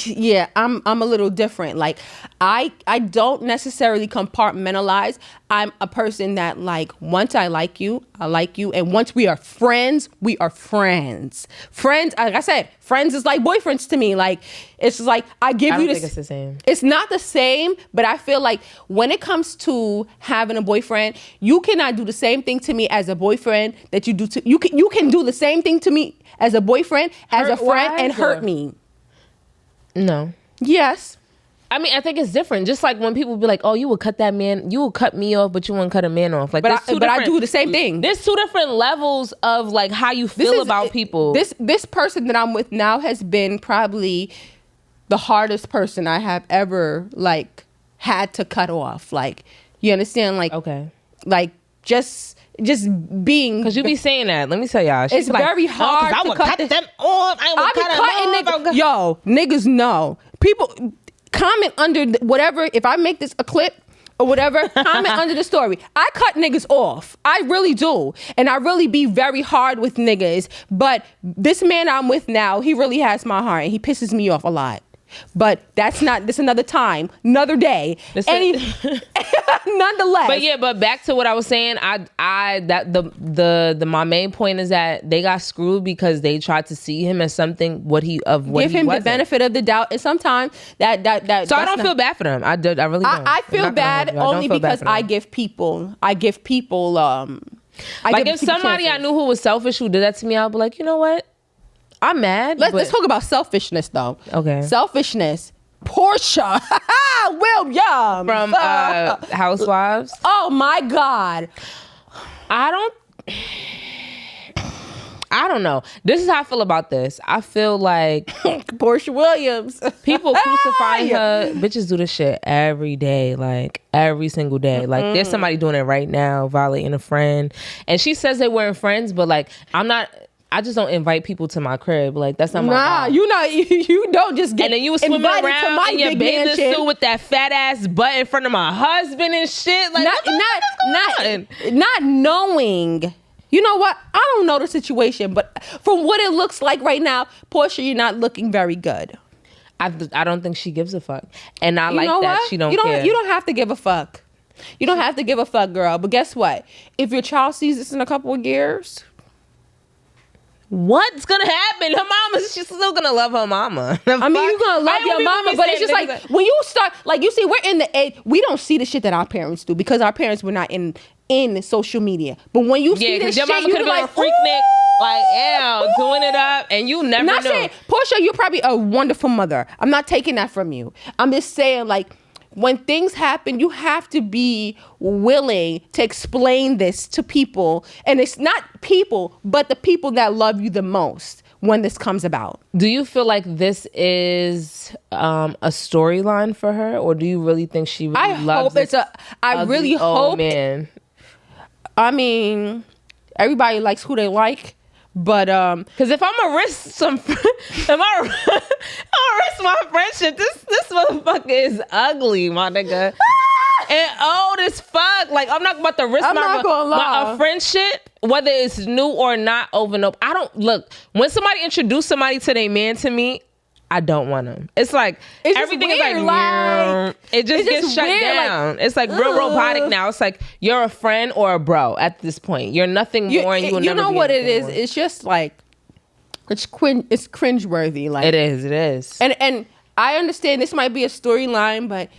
[SPEAKER 2] yeah, I'm a little different. Like I don't necessarily compartmentalize. I'm a person that like once once I like you, and once we are friends, we are friends. Friends, like I said, friends is like boyfriends to me. Like, it's just like, I give you this.
[SPEAKER 1] think it's the same.
[SPEAKER 2] It's not the same, but I feel like when it comes to having a boyfriend, you cannot do the same thing to me as a boyfriend that you do to, you can do the same thing to me as a boyfriend, as a friend, and hurt me.
[SPEAKER 1] No.
[SPEAKER 2] Yes.
[SPEAKER 1] I mean, I think it's different. Just like when people be like, "Oh, you would cut that man, you would cut me off, but you wouldn't cut a man off." Like,
[SPEAKER 2] but I do the same thing.
[SPEAKER 1] There's two different levels of like how you feel about people.
[SPEAKER 2] This person that I'm with now has been probably the hardest person I have ever like had to cut off. Like, you understand? Like,
[SPEAKER 1] okay,
[SPEAKER 2] like just being,
[SPEAKER 1] because you be saying that. Let me tell y'all,
[SPEAKER 2] it's very hard
[SPEAKER 1] I
[SPEAKER 2] to
[SPEAKER 1] would
[SPEAKER 2] cut
[SPEAKER 1] them off. I be cutting
[SPEAKER 2] niggas. Yo, niggas know. People comment under whatever. If I make this a clip or whatever, comment under the story. I cut niggas off. I really do. And I really be very hard with niggas. But this man I'm with now, he really has my heart. And he pisses me off a lot. But that's another time, another day. Nonetheless.
[SPEAKER 1] But yeah, but back to what I was saying, my main point is that they got screwed because they tried to see him as something give him the
[SPEAKER 2] benefit of the doubt, and sometimes that.
[SPEAKER 1] So I don't feel bad for them. I really don't.
[SPEAKER 2] I feel bad only because I give people. Like if
[SPEAKER 1] somebody I knew who was selfish who did that to me, I'll be like, you know what? I'm mad.
[SPEAKER 2] Let's talk about selfishness, though.
[SPEAKER 1] Okay.
[SPEAKER 2] Selfishness. Porsha Williams
[SPEAKER 1] from Housewives.
[SPEAKER 2] Oh my God.
[SPEAKER 1] I don't know. This is how I feel about this. I feel like
[SPEAKER 2] Porsha Williams.
[SPEAKER 1] People crucifying her. Bitches do this shit every day, like every single day. Like there's somebody doing it right now, violating a friend, and she says they weren't friends, but like I just don't invite people to my crib. Like that's not my vibe.
[SPEAKER 2] You don't just get
[SPEAKER 1] and then you was swimming around in your bathing suit with that fat ass butt in front of my husband and shit. Like
[SPEAKER 2] not knowing. You know what? I don't know the situation, but from what it looks like right now, Porsha, you're not looking very good.
[SPEAKER 1] I don't think she gives a fuck, and I like that she don't care.
[SPEAKER 2] You don't have to give a fuck. You don't have to give a fuck, girl. But guess what? If your child sees this in a couple of years.
[SPEAKER 1] What's gonna happen? Her mama, she's still gonna love her mama.
[SPEAKER 2] I mean, you're gonna love your mama, but it's just like when you start, like you see, we're in the age, we don't see the shit that our parents do because our parents were not in social media. But when you see this
[SPEAKER 1] your
[SPEAKER 2] shit,
[SPEAKER 1] mama
[SPEAKER 2] you
[SPEAKER 1] could
[SPEAKER 2] be
[SPEAKER 1] have been
[SPEAKER 2] like,
[SPEAKER 1] a freaknik, like, ew, doing it up, and you never
[SPEAKER 2] not
[SPEAKER 1] knew.
[SPEAKER 2] saying, Porsha, you're probably a wonderful mother. I'm not taking that from you. I'm just saying, like, when things happen, you have to be willing to explain this to people. And it's not people, but the people that love you the most when this comes about.
[SPEAKER 1] Do you feel like this is a storyline for her? Or do you really think she really loves it?
[SPEAKER 2] I really hope.
[SPEAKER 1] Man.
[SPEAKER 2] I mean, everybody likes who they like. But
[SPEAKER 1] because if I'm gonna risk my friendship, this motherfucker is ugly, my nigga, and old as fuck. Like I'm not about to risk my friendship, whether it's new or not. Over no, I don't look when somebody introduce somebody to their man to me. I don't want them. It's like everything is like it just gets shut down. Like, it's like real robotic now. It's like you're a friend or a bro at this point. You're nothing more, and you will never be.
[SPEAKER 2] You know what it is?
[SPEAKER 1] More.
[SPEAKER 2] It's just like it's cringeworthy. Like
[SPEAKER 1] it is.
[SPEAKER 2] And I understand this might be a storyline, but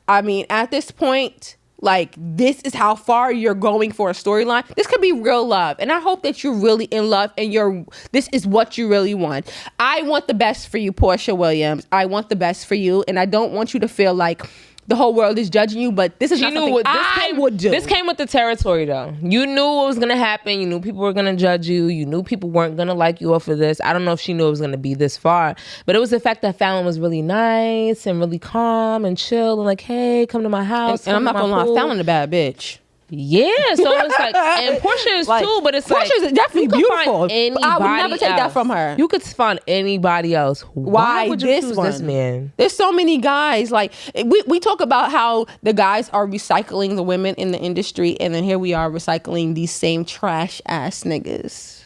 [SPEAKER 2] I mean at this point. Like, this is how far you're going for a storyline. This could be real love. And I hope that you're really in love and this is what you really want. I want the best for you, Porsha Williams. I want the best for you. And I don't want you to feel like the whole world is judging you, but this is not something I would do.
[SPEAKER 1] This came with the territory, though. You knew what was going to happen. You knew people were going to judge you. You knew people weren't going to like you off of this. I don't know if she knew it was going to be this far, but it was the fact that Fallon was really nice and really calm and chill and like, hey, come to my house.
[SPEAKER 2] And I'm not going to lie, Fallon a bad bitch.
[SPEAKER 1] Yeah, so it's like, and Porsha is like, too, but it's like
[SPEAKER 2] Porsha's definitely beautiful. I would never take that from her.
[SPEAKER 1] You could find anybody else. Why would you choose this man?
[SPEAKER 2] There's so many guys. Like we talk about how the guys are recycling the women in the industry, and then here we are recycling these same trash ass niggas.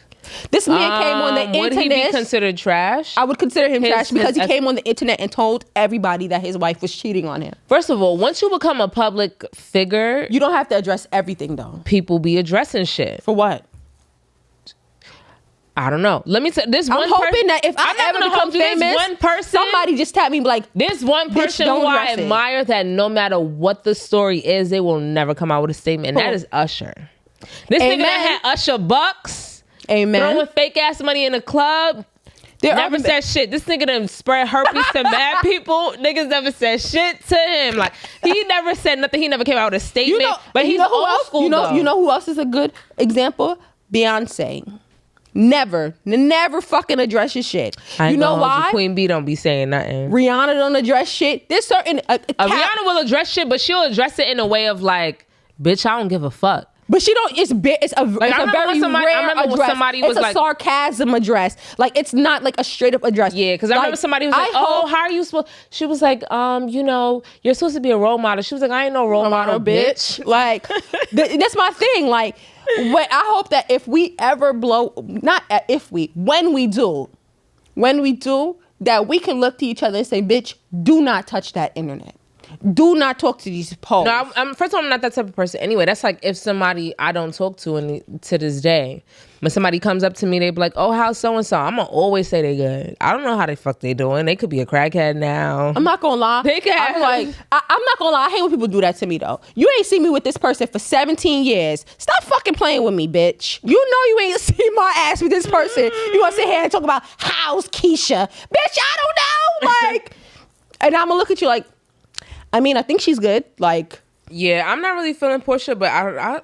[SPEAKER 2] This man came on the internet.
[SPEAKER 1] Would he be considered trash?
[SPEAKER 2] I would consider him trash because he came on the internet and told everybody that his wife was cheating on him.
[SPEAKER 1] First of all, once you become a public figure,
[SPEAKER 2] you don't have to address everything though.
[SPEAKER 1] People be addressing shit.
[SPEAKER 2] For what?
[SPEAKER 1] I don't know. Let me tell this one.
[SPEAKER 2] I'm hoping that if I ever become famous,
[SPEAKER 1] one person,
[SPEAKER 2] somebody just tap me like,
[SPEAKER 1] this one person who I admire that no matter what the story is, they will never come out with a statement. And that is Usher. This nigga that had Usher bucks.
[SPEAKER 2] Amen.
[SPEAKER 1] Throwing fake ass money in the club. Never said shit. This nigga done spread herpes to mad people. Niggas never said shit to him. Like, he never said nothing. He never came out with a statement. But he's old school.
[SPEAKER 2] You know who else is a good example? Beyonce. Never fucking address your shit. You know why?
[SPEAKER 1] Queen B don't be saying nothing.
[SPEAKER 2] Rihanna don't address shit. There's certain
[SPEAKER 1] Rihanna will address shit, but she'll address it in a way of like, bitch, I don't give a fuck.
[SPEAKER 2] But she don't. It's a very rare address. It's a sarcasm address. Like, it's not like a straight up address.
[SPEAKER 1] Yeah, because I remember somebody was like, "Oh, how are you supposed?" She was like, you know, you're supposed to be a role model. She was like, "I ain't no role model, bitch."
[SPEAKER 2] Like, that's my thing. Like, I hope that if we ever when we do, that we can look to each other and say, "Bitch, do not touch that internet. Do not talk to these posts."
[SPEAKER 1] No, first of all, I'm not that type of person anyway. That's like if somebody I don't talk to to this day, when somebody comes up to me, they be like, "Oh, how's so-and-so?" I'm going to always say they good. I don't know how the fuck they doing. They could be a crackhead now.
[SPEAKER 2] I'm not going to lie. I'm not going to lie. I hate when people do that to me, though. You ain't seen me with this person for 17 years. Stop fucking playing with me, bitch. You know you ain't seen my ass with this person. You want to sit here and talk about how's Keisha. Bitch, I don't know. Like, and I'm going to look at you like, I mean, I think she's good. Like,
[SPEAKER 1] yeah, I'm not really feeling Porsha, but I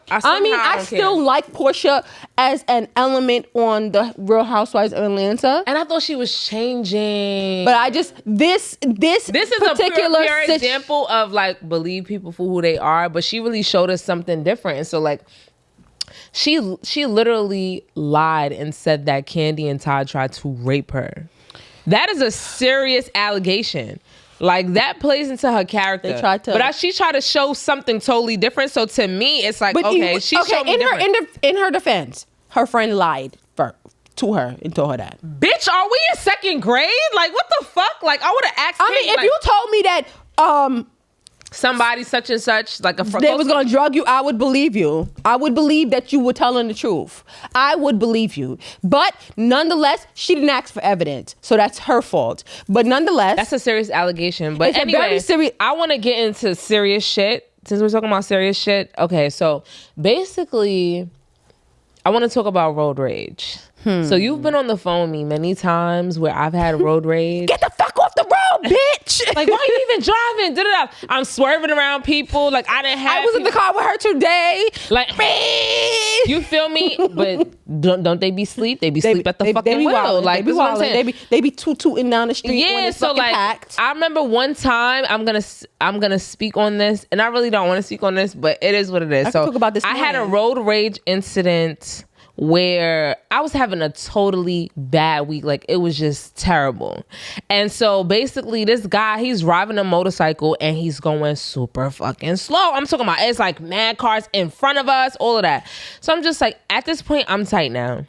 [SPEAKER 2] still like Porsha as an element on the Real Housewives of Atlanta.
[SPEAKER 1] And I thought she was changing.
[SPEAKER 2] But I just this is particular
[SPEAKER 1] a pure example of like believe people for who they are. But she really showed us something different. And so like she literally lied and said that Candy and Todd tried to rape her. That is a serious allegation. Like, that plays into her character. But she tried to show something totally different. So to me, it's like, she showed me different.
[SPEAKER 2] In her defense, her friend lied to her and told her that.
[SPEAKER 1] Bitch, are we in second grade? Like, what the fuck? Like, I would have asked
[SPEAKER 2] if you told me that
[SPEAKER 1] somebody such and such, like
[SPEAKER 2] they was gonna drug you, I would believe you. I would believe that you were telling the truth. I would believe you. But nonetheless, she didn't ask for evidence, so that's her fault. But nonetheless,
[SPEAKER 1] that's a serious allegation. But anyway, I want to get into serious shit. Since we're talking about serious shit, okay. So basically, I want to talk about road rage. So you've been on the phone with me many times where I've had road rage.
[SPEAKER 2] Get the fuck off the road, bitch!
[SPEAKER 1] Like, why are you even driving? Da-da-da. I'm swerving around people. Like, I was
[SPEAKER 2] in the car with her today.
[SPEAKER 1] Like, you feel me? But don't they be asleep? They be asleep at the fucking wheel. Like, this is what I'm saying.
[SPEAKER 2] They be tooting down the street.
[SPEAKER 1] Yeah,
[SPEAKER 2] when it's
[SPEAKER 1] so like,
[SPEAKER 2] packed.
[SPEAKER 1] I remember one time I'm gonna speak on this, and I really don't want to speak on this, but it is what it is.
[SPEAKER 2] I can talk about this.
[SPEAKER 1] I had a road rage incident where I was having a totally bad week. Like, it was just terrible. And so basically this guy, he's driving a motorcycle and he's going super fucking slow. I'm talking about, it's like mad cars in front of us, all of that. So I'm just like, at this point, I'm tight now.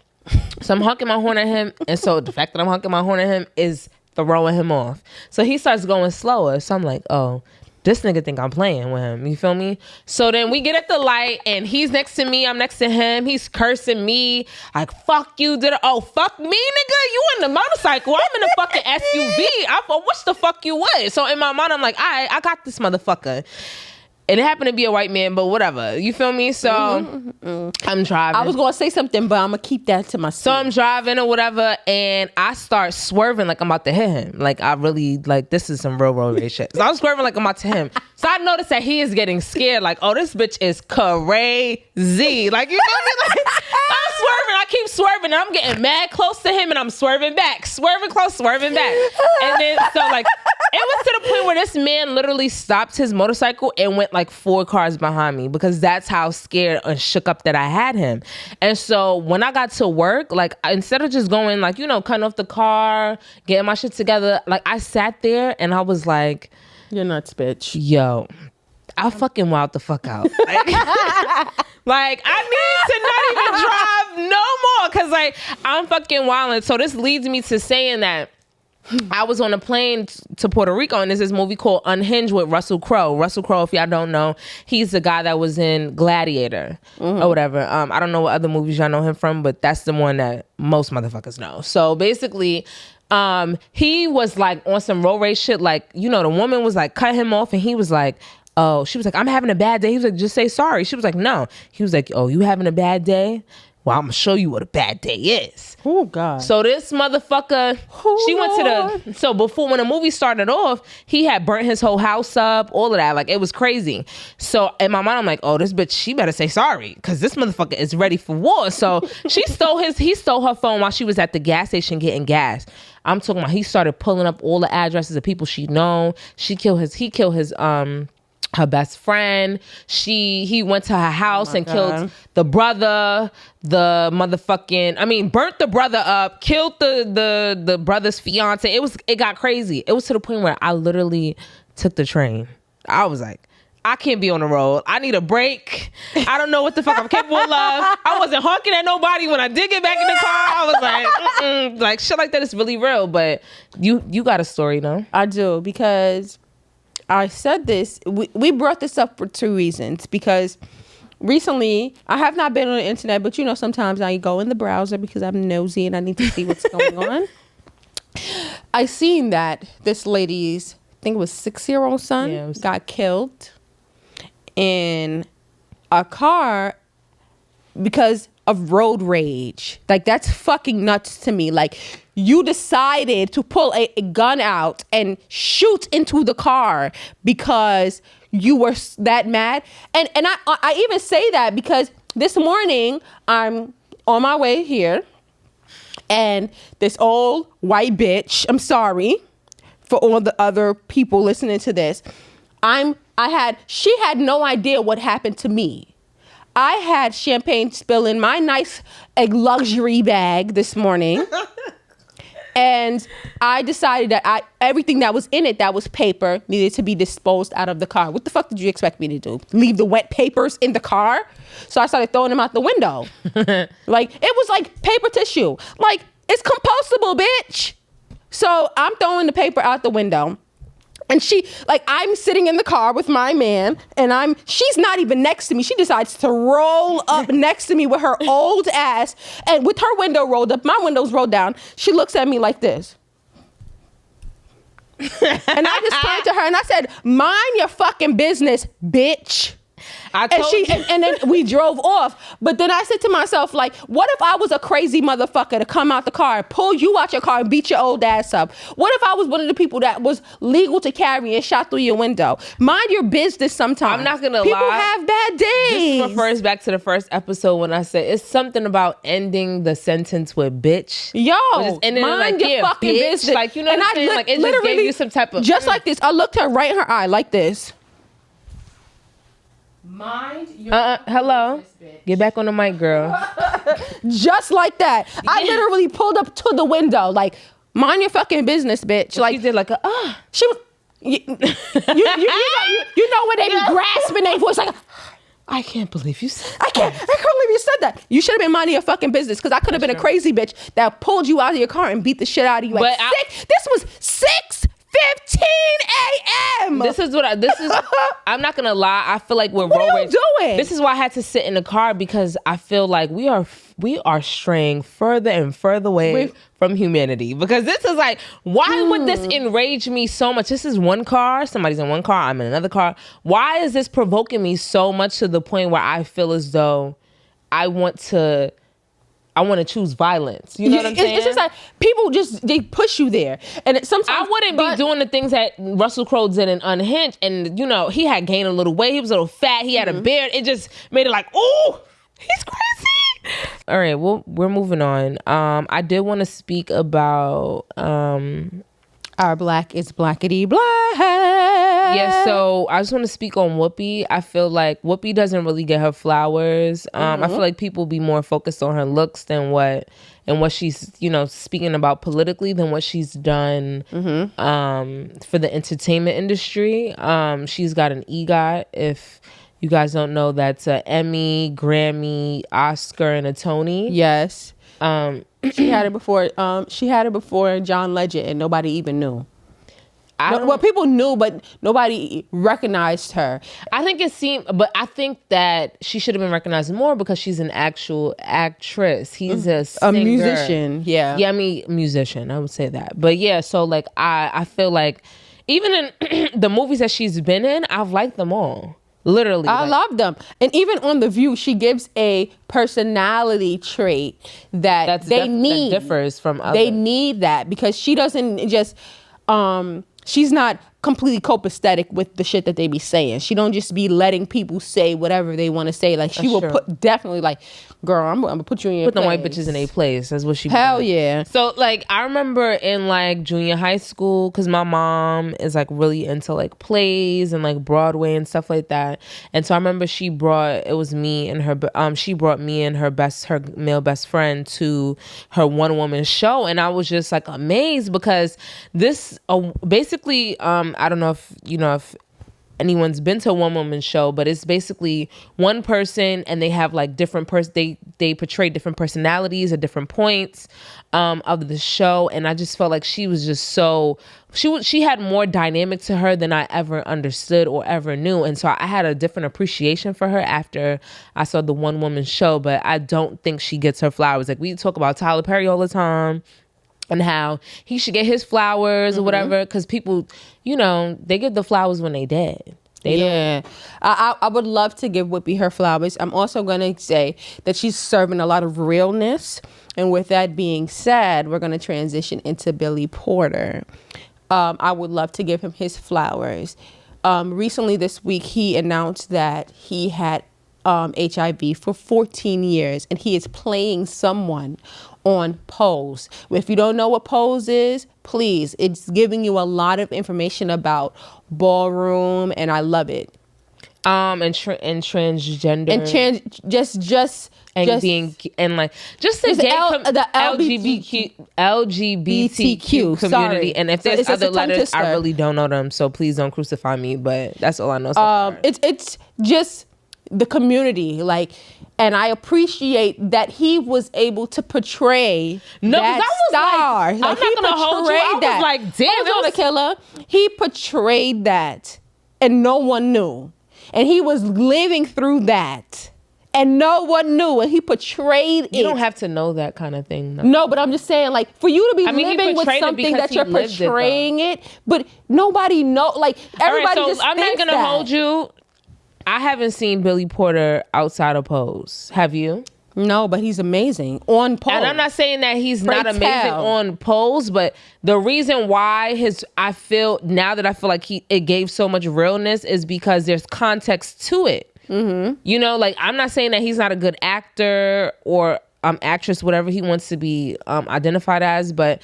[SPEAKER 1] So I'm honking my horn at him. And so the fact that I'm honking my horn at him is throwing him off. So he starts going slower. So I'm like, oh, this nigga think I'm playing with him. You feel me? So then we get at the light and he's next to me. I'm next to him. He's cursing me. Like, fuck you. Fuck me, nigga. You in the motorcycle. I'm in the fucking SUV. I wish the fuck you would. So in my mind, I'm like, all right, I got this motherfucker. And it happened to be a white man, but whatever. You feel me? So I'm driving.
[SPEAKER 2] I was going to say something, but I'm going to keep that to myself.
[SPEAKER 1] So I'm driving or whatever, and I start swerving like I'm about to hit him. Like, I really, like, this is some real road rage shit. So I'm swerving like I'm about to hit him. So I noticed that he is getting scared. Like, oh, this bitch is crazy. Like, you feel me? Like, I'm swerving. I keep swerving. And I'm getting mad close to him, and I'm swerving back. Swerving close, swerving back. And then, so, like, it was to the point where this man literally stopped his motorcycle and went like 4 cars behind me, because that's how scared and shook up that I had him. And so when I got to work, like, instead of just going, like, you know, cutting off the car, getting my shit together, like, I sat there and I was like,
[SPEAKER 2] you're nuts, bitch.
[SPEAKER 1] Yo, I fucking wild the fuck out. Like, I need to not even drive no more, because like I'm fucking wildin'. So this leads me to saying that I was on a plane to Puerto Rico, and there's this movie called Unhinged with Russell Crowe. Russell Crowe, if y'all don't know, he's the guy that was in Gladiator or whatever. I don't know what other movies y'all know him from, but that's the one that most motherfuckers know. So basically, he was like on some road race shit. Like, you know, the woman was like cut him off, and he was like, oh, she was like, I'm having a bad day. He was like, just say sorry. She was like, no. He was like, oh, you having a bad day? Well, I'm gonna show you what a bad day is.
[SPEAKER 2] Oh God.
[SPEAKER 1] So this motherfucker, she went to the, so before, when the movie started off, he had burnt his whole house up, all of that. Like, it was crazy. So in my mind, I'm like, oh, this bitch, she better say sorry, because this motherfucker is ready for war. So he stole her phone while she was at the gas station getting gas. I'm talking about, he started pulling up all the addresses of people she known. He killed his her best friend. He went to her house and killed the brother, the motherfucking, burnt the brother up, killed the brother's fiance. It got crazy. It was to the point where I literally took the train. I was like, I can't be on the road. I need a break. I don't know what the fuck I'm capable of. I wasn't honking at nobody when I did get back in the car. I was like, like shit like that is really real. But you got a story, no?
[SPEAKER 2] I do, because I said this. We brought this up for two reasons. Because recently, I have not been on the internet, but you know, sometimes I go in the browser because I'm nosy and I need to see what's going on. I seen that this lady's, I think it was 6-year-old son, got killed in a car because of road rage. Like, that's fucking nuts to me. Like, you decided to pull a gun out and shoot into the car because you were that mad. And I even say that because this morning I'm on my way here, and this old white bitch, I'm sorry for all the other people listening to this, she had no idea what happened to me. I had champagne spill in my nice luxury bag this morning. And I decided that everything that was in it that was paper needed to be disposed out of the car. What the fuck did you expect me to do? Leave the wet papers in the car? So I started throwing them out the window. Like, it was like paper tissue. Like, it's compostable, bitch. So I'm throwing the paper out the window. And I'm sitting in the car with my man, and she's not even next to me. She decides to roll up next to me with her old ass, and with her window rolled up, my window's rolled down. She looks at me like this. And I just turned to her and I said, mind your fucking business, bitch. And then we drove off. But then I said to myself, like, what if I was a crazy motherfucker to come out the car, pull you out your car and beat your old ass up? What if I was one of the people that was legal to carry and shot through your window? Mind your business sometimes.
[SPEAKER 1] I'm not going to lie.
[SPEAKER 2] People have bad days.
[SPEAKER 1] This refers back to the first episode when I said it's something about ending the sentence with bitch.
[SPEAKER 2] Yo,
[SPEAKER 1] mind your fucking business. Like, you know what I'm saying? Like, it just gave you some type of...
[SPEAKER 2] Just like this. I looked her right in her eye like this.
[SPEAKER 3] Mind your
[SPEAKER 1] hello.
[SPEAKER 3] business, bitch.
[SPEAKER 1] Get back on the mic, girl.
[SPEAKER 2] Just like that. I literally pulled up to the window, like, mind your fucking business, bitch. Like,
[SPEAKER 1] she did like
[SPEAKER 2] she was. You know when they be grasping their voice like.
[SPEAKER 1] I can't believe you said
[SPEAKER 2] that. I can't believe you said that. You should have been minding your fucking business, because I could have been a crazy bitch that pulled you out of your car and beat the shit out of you. Like, this was 6:15 a.m.
[SPEAKER 1] This is I'm not gonna lie. I feel like we're
[SPEAKER 2] what are you doing?
[SPEAKER 1] This is why I had to sit in the car, because I feel like we are straying further and further away from humanity. Because this is like, why would this enrage me so much? This is one car. Somebody's in one car. I'm in another car. Why is this provoking me so much to the point where I feel as though I want to choose violence. You know what I'm saying?
[SPEAKER 2] It's just like people they push you there. And sometimes
[SPEAKER 1] I wouldn't be doing the things that Russell Crowe did in Unhinged. And, you know, he had gained a little weight. He was a little fat. He had a beard. It just made it like, ooh, he's crazy. All right, well, we're moving on. I did want to speak about...
[SPEAKER 2] Our black is blackity black.
[SPEAKER 1] Yeah, so I just want to speak on Whoopi. I feel like Whoopi doesn't really get her flowers. I feel like people be more focused on her looks than what she's, you know, speaking about politically than what she's done for the entertainment industry. She's got an EGOT, if you guys don't know, that's a Emmy, Grammy, Oscar, and a Tony.
[SPEAKER 2] Yes. She had it before. She had it before John Legend, and nobody even knew. Well, people knew, but nobody recognized her.
[SPEAKER 1] I think it seemed, but I think that she should have been recognized more because she's an actual actress. He's a singer.
[SPEAKER 2] A musician. Yeah.
[SPEAKER 1] Yeah, I mean, musician. I would say that. But yeah, so like I feel like even in the movies that she's been in, I've liked them all. Literally.
[SPEAKER 2] I love them. And even on The View, she gives a personality trait that they need.
[SPEAKER 1] That differs from others.
[SPEAKER 2] They need that because she doesn't just, she's not completely copacetic with the shit that they be saying. She don't just be letting people say whatever they want to say. Like she will put definitely like, girl, I'm gonna put you in your
[SPEAKER 1] put
[SPEAKER 2] place.
[SPEAKER 1] the white bitches in a place. That's what she
[SPEAKER 2] Hell
[SPEAKER 1] doing.
[SPEAKER 2] yeah.
[SPEAKER 1] So like I remember in like junior high school, because my mom is like really into like plays and like Broadway and stuff like that. And so I remember she brought me and her male best friend to her one woman show, and I was just like amazed because this basically I don't know if anyone's been to a one woman show, but it's basically one person and they have like different they portray different personalities at different points of the show, and I just felt like she was just she had more dynamic to her than I ever understood or ever knew, and so I had a different appreciation for her after I saw the one woman show. But I don't think she gets her flowers. Like we talk about Tyler Perry all the time and how he should get his flowers or whatever, because people, they give the flowers when they dead.
[SPEAKER 2] I would love to give Whoopi her flowers. I'm also going to say that she's serving a lot of realness. And with that being said, we're going to transition into Billy Porter. I would love to give him his flowers. Recently this week, he announced that he had HIV for 14 years, and he is playing someone on Pose. If you don't know what Pose is, please, it's giving you a lot of information about ballroom, and I love it.
[SPEAKER 1] And transgender
[SPEAKER 2] and
[SPEAKER 1] the LGBTQ community. Sorry. And if there's other letters, I really don't know them, so please don't crucify me. But that's all I know. So far.
[SPEAKER 2] It's just the community, like. And I appreciate that he was able to portray that star.
[SPEAKER 1] Like, I'm not gonna hold you. I was like, damn,
[SPEAKER 2] it was a killer. He portrayed that, and no one knew. And he was living through that, and no one knew. And he portrayed it.
[SPEAKER 1] You don't have to know that kind of thing.
[SPEAKER 2] No, but I'm just saying, like, for you to be living with something that you're portraying it, but nobody know. Like everybody just
[SPEAKER 1] I'm not gonna hold you. I haven't seen Billy Porter outside of Pose. Have you?
[SPEAKER 2] No, but he's amazing on Pose.
[SPEAKER 1] And I'm not saying that he's not amazing on Pose, but the reason why I feel like it gave so much realness is because there's context to it. Mm-hmm. Like I'm not saying that he's not a good actor or actress, whatever he wants to be identified as, but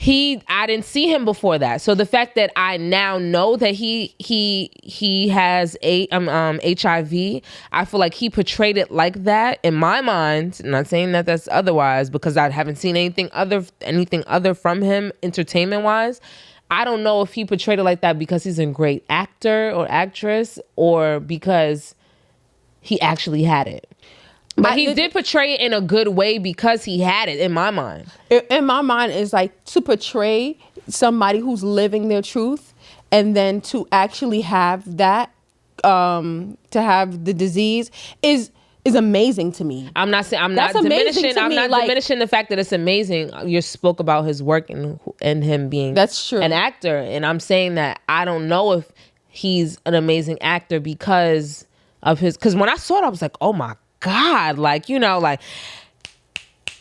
[SPEAKER 1] I didn't see him before that. So the fact that I now know that he has HIV, I feel like he portrayed it like that in my mind. I'm not saying that that's otherwise, because I haven't seen anything other from him entertainment wise. I don't know if he portrayed it like that because he's a great actor or actress, or because he actually had it. But he did portray it in a good way because he had it, in my mind.
[SPEAKER 2] In my mind, it's like to portray somebody who's living their truth, and then to actually have that, to have the disease is amazing to me.
[SPEAKER 1] I'm not diminishing the fact that it's amazing. You spoke about his work and him being
[SPEAKER 2] that's true.
[SPEAKER 1] An actor, and I'm saying that I don't know if he's an amazing actor because when I saw it, I was like, oh my God, like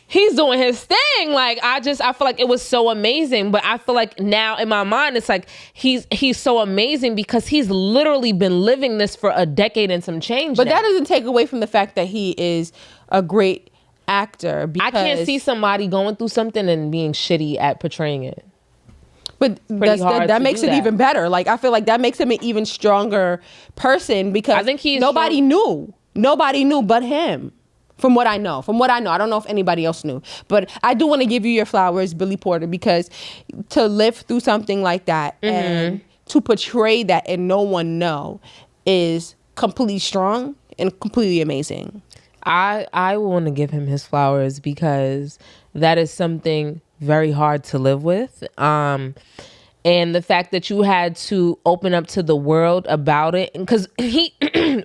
[SPEAKER 1] he's doing his thing. Like I feel like it was so amazing. But I feel like now in my mind, it's like he's so amazing because he's literally been living this for a decade and some change.
[SPEAKER 2] But
[SPEAKER 1] now.
[SPEAKER 2] that doesn't take away from the fact that he is a great actor. Because
[SPEAKER 1] I can't see somebody going through something and being shitty at portraying it.
[SPEAKER 2] But that makes it even better. Like I feel like that makes him an even stronger person, because I think nobody knew but him. From what I know. I don't know if anybody else knew. But I do want to give you your flowers, Billy Porter, because to live through something like that and to portray that and no one know is completely strong and completely amazing.
[SPEAKER 1] I want to give him his flowers because that is something very hard to live with. And the fact that you had to open up to the world about it, because he,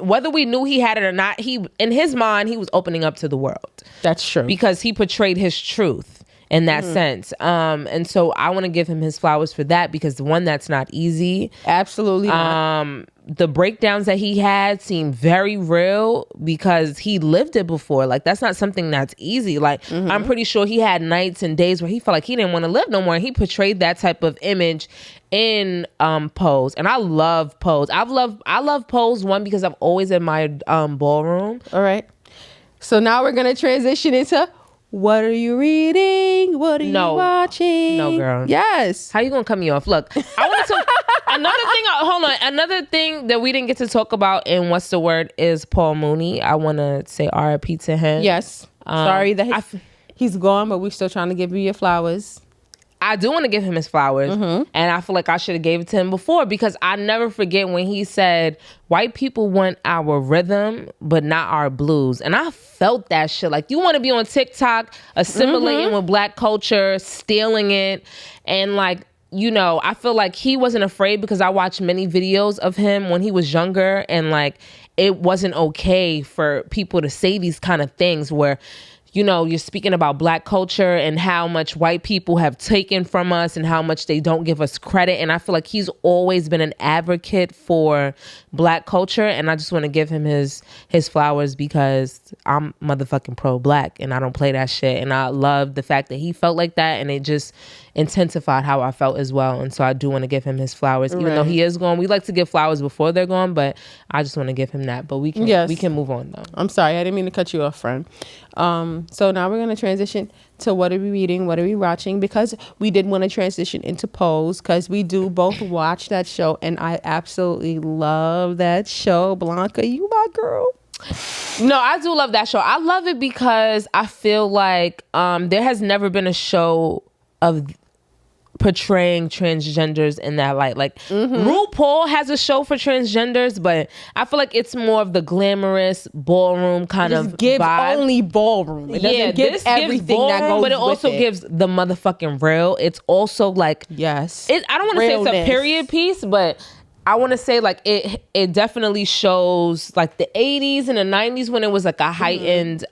[SPEAKER 1] whether we knew he had it or not, he, in his mind, he was opening up to the world.
[SPEAKER 2] That's true.
[SPEAKER 1] Because he portrayed his truth in that sense. And so I want to give him his flowers for that, because the one, that's not easy.
[SPEAKER 2] Absolutely not.
[SPEAKER 1] The breakdowns that he had seem very real because he lived it before. Like, that's not something that's easy. Like, I'm pretty sure he had nights and days where he felt like he didn't want to live no more. And he portrayed that type of image in Pose. And I love Pose. I love Pose, one, because I've always admired Ballroom.
[SPEAKER 2] All right. So now we're going to transition into, what are you reading? What are you watching?
[SPEAKER 1] No, girl.
[SPEAKER 2] Yes.
[SPEAKER 1] How you gonna cut me off? Look, I want to another thing. Hold on. Another thing that we didn't get to talk about in What's the Word is Paul Mooney. I want to say R.I.P. to him.
[SPEAKER 2] Yes. Sorry that he's gone, but we're still trying to give you your flowers.
[SPEAKER 1] I do want to give him his flowers, and I feel like I should have gave it to him before, because I never forget when he said, white people want our rhythm, but not our blues. And I felt that shit. Like, you want to be on TikTok, assimilating with black culture, stealing it. And like, you know, I feel like he wasn't afraid, because I watched many videos of him when he was younger, and like, it wasn't okay for people to say these kind of things where, you know, you're speaking about black culture and how much white people have taken from us and how much they don't give us credit. And I feel like he's always been an advocate for black culture. And I just want to give him his flowers, because I'm motherfucking pro-black and I don't play that shit. And I love the fact that he felt like that, and it just intensified how I felt as well. And so I do want to give him his flowers, even though he is gone. We like to give flowers before they're gone, but I just want to give him that. But we can move on though.
[SPEAKER 2] I'm sorry, I didn't mean to cut you off, friend. So now we're going to transition to what are we reading, what are we watching, because we did want to transition into Pose, because we do both watch that show, and I absolutely love that show. Blanca, you my girl.
[SPEAKER 1] No, I do love that show. I love it because I feel like there has never been a show of portraying transgenders in that light. Like, RuPaul has a show for transgenders, but I feel like it's more of the glamorous ballroom kind of
[SPEAKER 2] gives
[SPEAKER 1] vibe.
[SPEAKER 2] Only ballroom. It doesn't give everything
[SPEAKER 1] ballroom,
[SPEAKER 2] that goes
[SPEAKER 1] but it also
[SPEAKER 2] with it.
[SPEAKER 1] gives the motherfucking real. It's also like,
[SPEAKER 2] yes,
[SPEAKER 1] I don't want to say it's a period piece, but I want to say like it definitely shows like the 80s and the 90s when it was like a heightened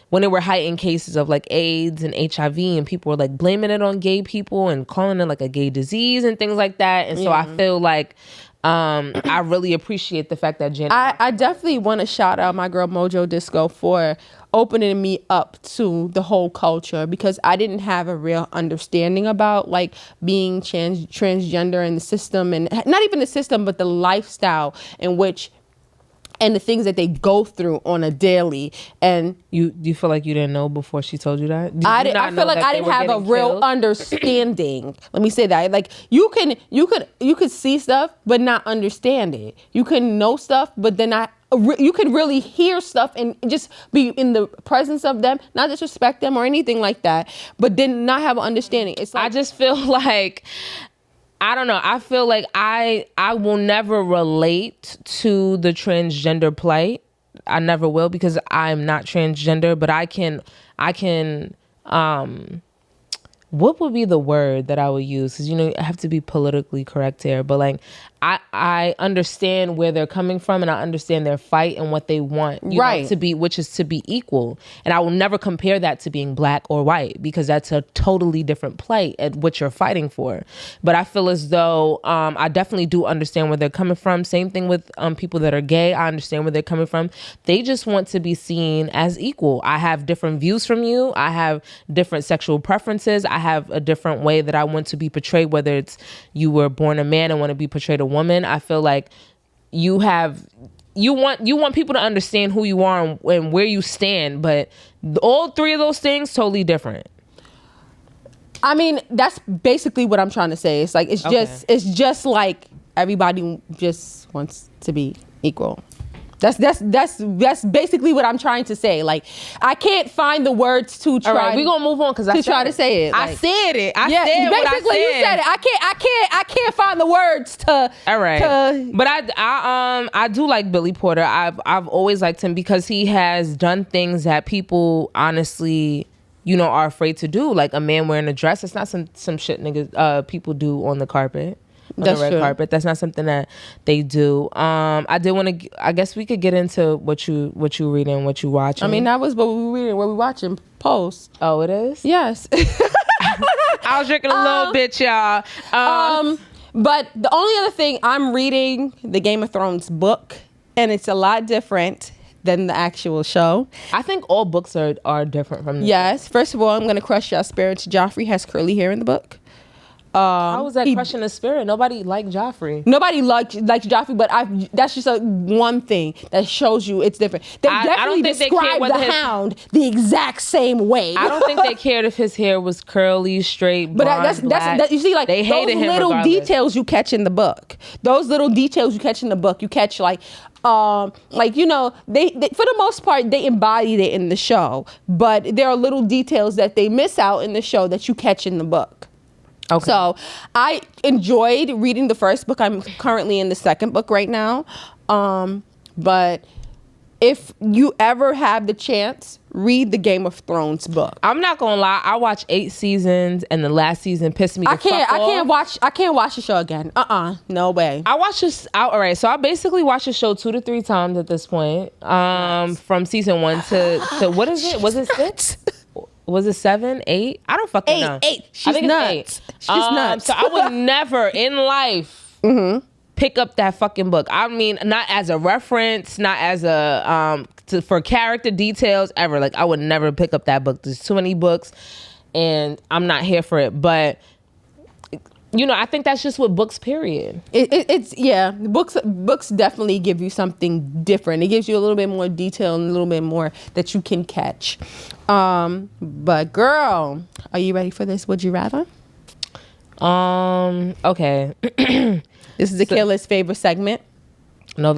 [SPEAKER 1] when there were heightened cases of like AIDS and HIV, and people were like blaming it on gay people and calling it like a gay disease and things like that. And so I feel like I really appreciate the fact that Janet.
[SPEAKER 2] I definitely want to shout out my girl Mojo Disco for opening me up to the whole culture, because I didn't have a real understanding about like being transgender in the system, and not even the system, but the lifestyle in which, and the things that they go through on a daily. And
[SPEAKER 1] you feel like you didn't know before she told you that?
[SPEAKER 2] I feel like I didn't have a real understanding. Let me say that. Like, you could see stuff but not understand it. You can know stuff but then you could really hear stuff and just be in the presence of them, not disrespect them or anything like that, but then not have an understanding. It's like,
[SPEAKER 1] I just feel like, I don't know. I feel like I will never relate to the transgender plight. I never will, because I'm not transgender, but I can what would be the word that I would use? Because, you know, I have to be politically correct here, but like I understand where they're coming from, and I understand their fight and what they want, you know, to be, which is to be equal. And I will never compare that to being black or white, because that's a totally different plight at what you're fighting for. But I feel as though I definitely do understand where they're coming from. Same thing with people that are gay. I understand where they're coming from. They just want to be seen as equal. I have different views from you. I have different sexual preferences. I have a different way that I want to be portrayed, whether it's you were born a man and want to be portrayed a woman. I feel like you want people to understand who you are and where you stand, but all three of those things totally different.
[SPEAKER 2] I mean, that's basically what I'm trying to say. It's like it's just like everybody just wants to be equal. That's basically what I'm trying to say. Like, I can't find the words to try.
[SPEAKER 1] All right, we're gonna move on because I
[SPEAKER 2] try to say it.
[SPEAKER 1] I
[SPEAKER 2] like,
[SPEAKER 1] said it. I
[SPEAKER 2] yeah,
[SPEAKER 1] said what I
[SPEAKER 2] basically
[SPEAKER 1] said.
[SPEAKER 2] you said it. I can't find the words to.
[SPEAKER 1] All right, but I do like Billy Porter. I've always liked him because he has done things that people honestly, are afraid to do. Like a man wearing a dress. It's not some shit niggas people do on the carpet.
[SPEAKER 2] That's
[SPEAKER 1] the red
[SPEAKER 2] true.
[SPEAKER 1] carpet. That's not something that they do. I did want to. I guess we could get into what you reading, what you watching.
[SPEAKER 2] I mean, that was what we were reading, what we watching. Post.
[SPEAKER 1] Oh, it is.
[SPEAKER 2] Yes.
[SPEAKER 1] I was drinking a little bit, y'all.
[SPEAKER 2] But the only other thing, I'm reading the Game of Thrones book, and it's a lot different than the actual show.
[SPEAKER 1] I think all books are different from the
[SPEAKER 2] Yes. First of all, I'm gonna crush y'all spirits. Joffrey has curly hair in the book.
[SPEAKER 1] How was that crushing the spirit? Nobody liked Joffrey.
[SPEAKER 2] Nobody likes Joffrey, but that's just one thing that shows you it's different. They definitely describe the Hound the exact same way.
[SPEAKER 1] I don't think they cared if his hair was curly, straight, blonde,
[SPEAKER 2] but that's you see, like,
[SPEAKER 1] they hated
[SPEAKER 2] those
[SPEAKER 1] him
[SPEAKER 2] little
[SPEAKER 1] regardless.
[SPEAKER 2] details you catch in the book. Those little details you catch in the book, you catch they for the most part they embodied it in the show, but there are little details that they miss out in the show that you catch in the book.
[SPEAKER 1] Okay.
[SPEAKER 2] So I enjoyed reading the first book. I'm currently in the second book right now. But if you ever have the chance, read the Game of Thrones book.
[SPEAKER 1] I'm not gonna lie. I watched 8 seasons, and the last season pissed me. I
[SPEAKER 2] can't watch the show again. No way.
[SPEAKER 1] I watched this. All right, so I basically watched the show 2 to 3 times at this point. From season 1 to what is it? Was it 6? Was it 7, 8? I don't fucking know.
[SPEAKER 2] 8.
[SPEAKER 1] I think
[SPEAKER 2] nuts.
[SPEAKER 1] It's 8.
[SPEAKER 2] She's nuts.
[SPEAKER 1] So I would never in life pick up that fucking book. I mean, not as a reference, not as a for character details ever. Like I would never pick up that book. There's too many books, and I'm not here for it. But I think that's just with books. Period.
[SPEAKER 2] Books definitely give you something different. It gives you a little bit more detail and a little bit more that you can catch. But girl, are you ready for this? Would you rather?
[SPEAKER 1] Okay.
[SPEAKER 2] This is the killer's favorite segment.
[SPEAKER 1] No.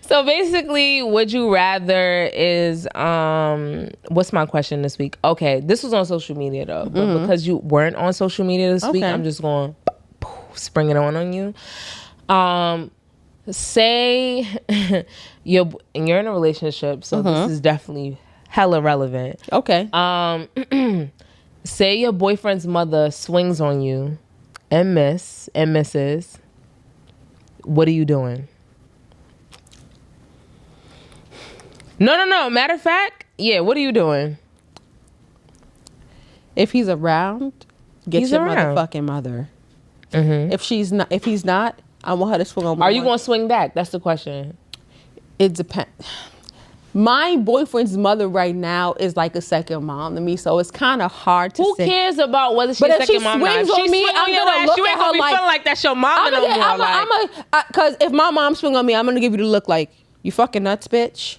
[SPEAKER 1] So basically, would you rather is what's my question this week? Okay, this was on social media though, but because you weren't on social media this week, I'm just going spring it on you. Say you're in a relationship, so this is definitely hella relevant.
[SPEAKER 2] Okay.
[SPEAKER 1] Say your boyfriend's mother swings on you and misses. What are you doing? No. Matter of fact, yeah, what are you doing?
[SPEAKER 2] If he's around, get
[SPEAKER 1] He's
[SPEAKER 2] your
[SPEAKER 1] around.
[SPEAKER 2] motherfucking mother. If he's not, I want her to swing on me.
[SPEAKER 1] Are you going to swing back? That's the question.
[SPEAKER 2] It depends. My boyfriend's mother right now is like a second mom to me, so it's kind of hard to say.
[SPEAKER 1] Who cares about whether she's
[SPEAKER 2] But
[SPEAKER 1] a
[SPEAKER 2] if she
[SPEAKER 1] second mom or not?
[SPEAKER 2] swings
[SPEAKER 1] If
[SPEAKER 2] on me, I'm gonna look
[SPEAKER 1] you ain't
[SPEAKER 2] at
[SPEAKER 1] gonna
[SPEAKER 2] her
[SPEAKER 1] be
[SPEAKER 2] like,
[SPEAKER 1] feeling like that's your mama no more.
[SPEAKER 2] Because if my mom swing on me, I'm gonna give you the look like, you fucking nuts, bitch.